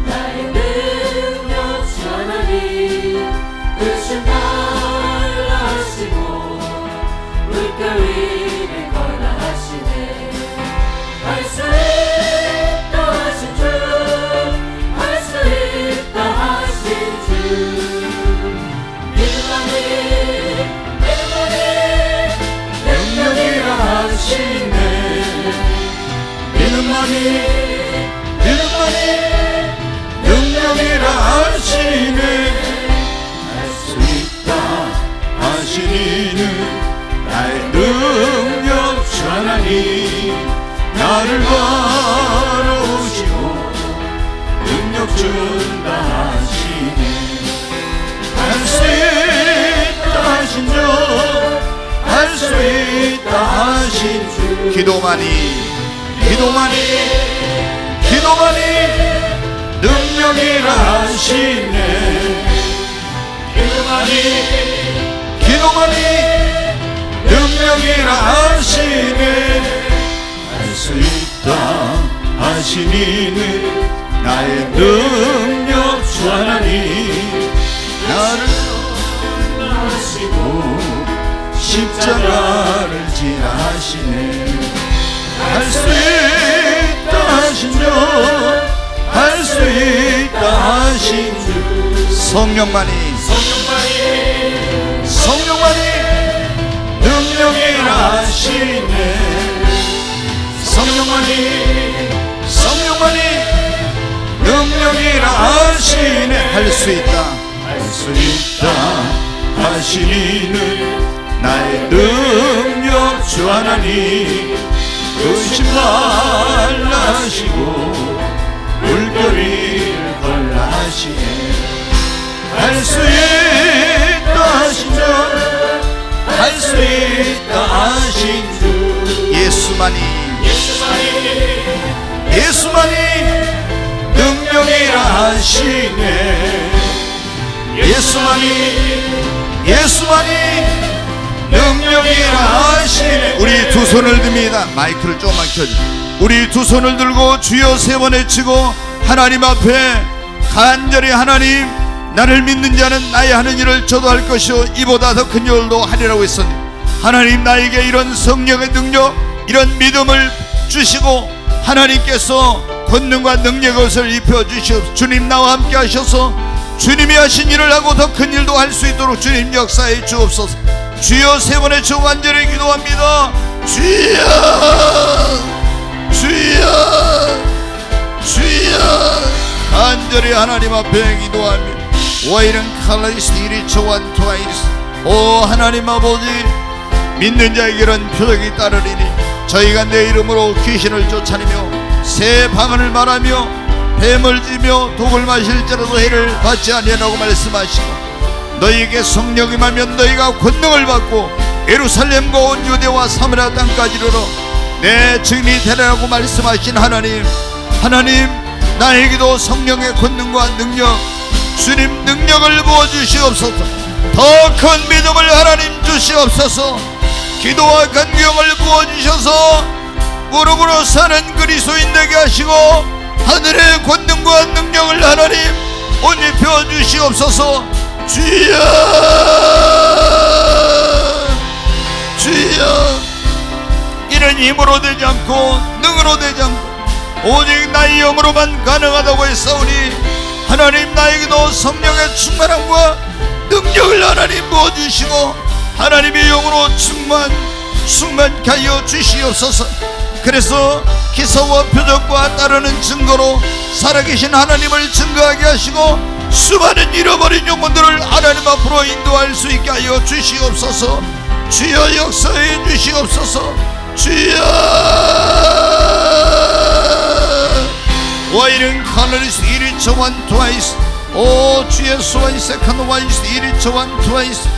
나의 능력 주 하나님, 의심 달라 하시고 물결 위를 걸라 하시네. 할 수 있다 하신 주, 할 수 있다 하신 주, 능력이라 하시네. 믿음만이 능력이라 하시네. 할 수 있다 하시니는 나의 능력 주 하나님, 나를 바라보시고 능력 준다 하시네. 할 수 있다 하신 주, 할 수 있다 하신 주, 기도만이 능력이라 하시네. 기도만이 능력이라 하시네. 할 수 있다 하시니는 나의 능력 주 하나님, 나를 하시고 십자가를 지하시네. 할 수 있다 하신 주, 할 수 있다 하신 주, 성령만이 능력이라 하시네. 성령만이 능력이라 하시네. 할 수 있다 하시니는 나의 능력 주 하나님, 의심 말라 하시고 물결을 걸라 하시네. 할 수 있다 하신 주, 할 수 있다 하신 주, 예수만이 능력이라 하시네. 예수만이 능력이라 하시네. 우리 두 손을 듭니다. 마이크를 조금만 켜주세요. 우리 두 손을 들고 주여 세 번 외치고 하나님 앞에 간절히, 하나님, 나를 믿는 자는 나의 하는 일을 저도 할 것이요 이보다 더 큰 일도 하리라고 했었는데 하나님 나에게 이런 성령의 능력, 이런 믿음을 주시고 하나님께서 권능과 능력을 입혀주시옵소서. 주님 나와 함께 하셔서 주님이 하신 일을 하고 더 큰 일도 할 수 있도록 주님 역사해 주옵소서. 주여 세 번의 주 간절히 기도합니다. 주여 주여 주여 간절히 하나님 앞에 기도합니다. 와이른 칼라이스 이리초완 트와이스. 오 하나님 아버지, 믿는 자에게는 표적이 따르리니 저희가 내 이름으로 귀신을 쫓아내며 새 방언을 말하며 뱀을 지며 독을 마실지라도 해를 받지 아니하라고 말씀하시고 너희에게 성령이 임하면 너희가 권능을 받고 예루살렘과 온 유대와 사마리아 땅까지 이르러 내 증인이 되라고 말씀하신 하나님, 하나님 나에게도 성령의 권능과 능력, 주님 능력을 부어주시옵소서. 더 큰 믿음을 하나님 주시옵소서. 기도와 간구형을 부어주셔서 무릎으로 사는 그리스도인 되게 하시고 하늘의 권능과 능력을 하나님 옷 입혀 주시옵소서. 주여 주여 이는 힘으로 되지 않고 능으로 되지 않고 오직 나의 영으로만 가능하다고 했사오니 하나님 나에게도 성령의 충만함과 능력을 하나님 부어주시고 하나님의 영으로 충만케 하여 주시옵소서. 그래서 기사와 표적과 따르는 증거로 살아계신 하나님을 증거하게 하시고 수많은 잃어버린 영혼들을 하나님 앞으로 인도할 수 있게 하여 주시옵소서. 주여 역사해 주시옵소서. 주여 와이른 칼라리스 이리초완 트와이스. 오 주의 수와이 세컨드 와이스 이리초완 트와이스.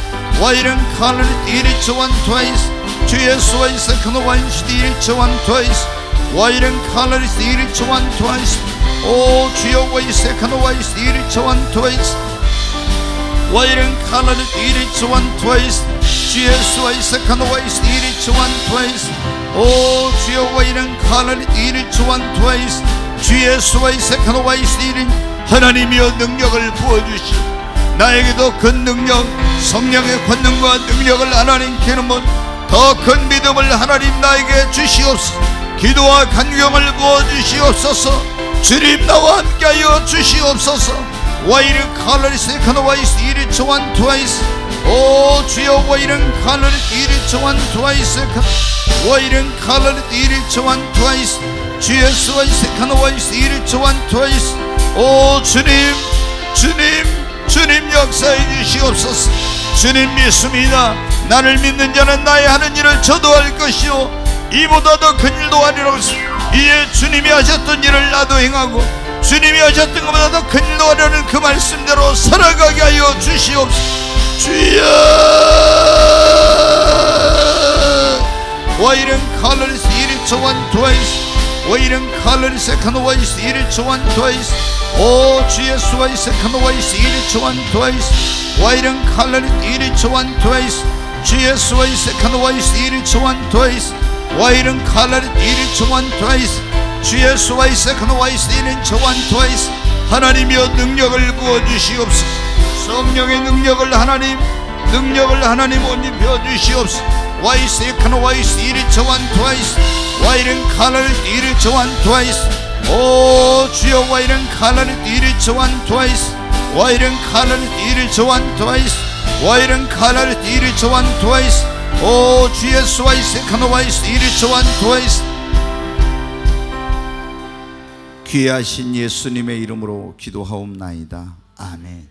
와이른 칼라리스 이리초완 트와이스. 주의 수와이 세컨드 와이스 이리초완 트와이스. 와이른 칼라리스 이리초완 트와이스. 오 주여 와이 세컨드 와이스 이리초완 트와이스. 와이른 칼라리스 이리초완 트와이스. 주의 수와이 세컨드 와이스 이리초완 트와이스. 오 주여 와이른 칼라리스 이리초완 트와이스. 주의 수와이 세컨드 와이스 이린 하나님이여 능력을 부어주시오. 나에게도 그 능력, 성령의 권능과 능력을 하나님께 는 더 큰 믿음을 하나님 나에게 주시옵소서. 기도와 간구형을 부어주시옵소서. 주님 나와 함께하여 주시옵소서. 와이른 칼라리스 세컨드 와이스 이리초완 트와이스. 오 주여 와이른 칼라리스 이리초완 트와이스. 와이른 칼라리스 이리초완 트와이스. 주의 수와이 세컨드 와이스 이리초완 트와이스. 오 주님 주님 역사해 주시옵소서. 주님 믿습니다. 나를 믿는 자는 나의 하는 일을 저도 할 것이요 이보다 더 큰 일도 하리라고. 이에 주님이 하셨던 일을 나도 행하고 주님이 하셨던 것보다 더 큰 일도 하려는 그 말씀대로 살아가게 하여 주시옵소서. 주여 와이른 칼라리스 이리초완 트와이스. 와이른 칼라리스 세컨드 와이스 이리초완 트와이스. 오 주의 수와이 세컨드 와이스 이리초완 트와이스. 와이른 칼라리스 이리초완 트와이스. 주의 수와이 세컨드 와이스 이리초완 트와이스. 와이른 칼라리스 이리초완 트와이스. 주의 수와이 세컨드 와이스 이리초완 트와이스. 하나님이여 능력을 부어주시옵소서. 성령의 능력을 하나님 옷 입혀주시옵소서. 와이스 세컨드 와이스 이리초완 트와이스. 와이른 칼라리스 이리초완 트와이스. 오 주여 와이른 칼라리스 이리초완 트와이스. 와이른 칼라리스 이리초완 트와이스. 와이른 칼라리스 이리초완 트와이스. 오 주의 수와이 세컨드 와이스 이리초완 트와이스. 귀하신 예수님의 이름으로 기도하옵나이다. 아멘.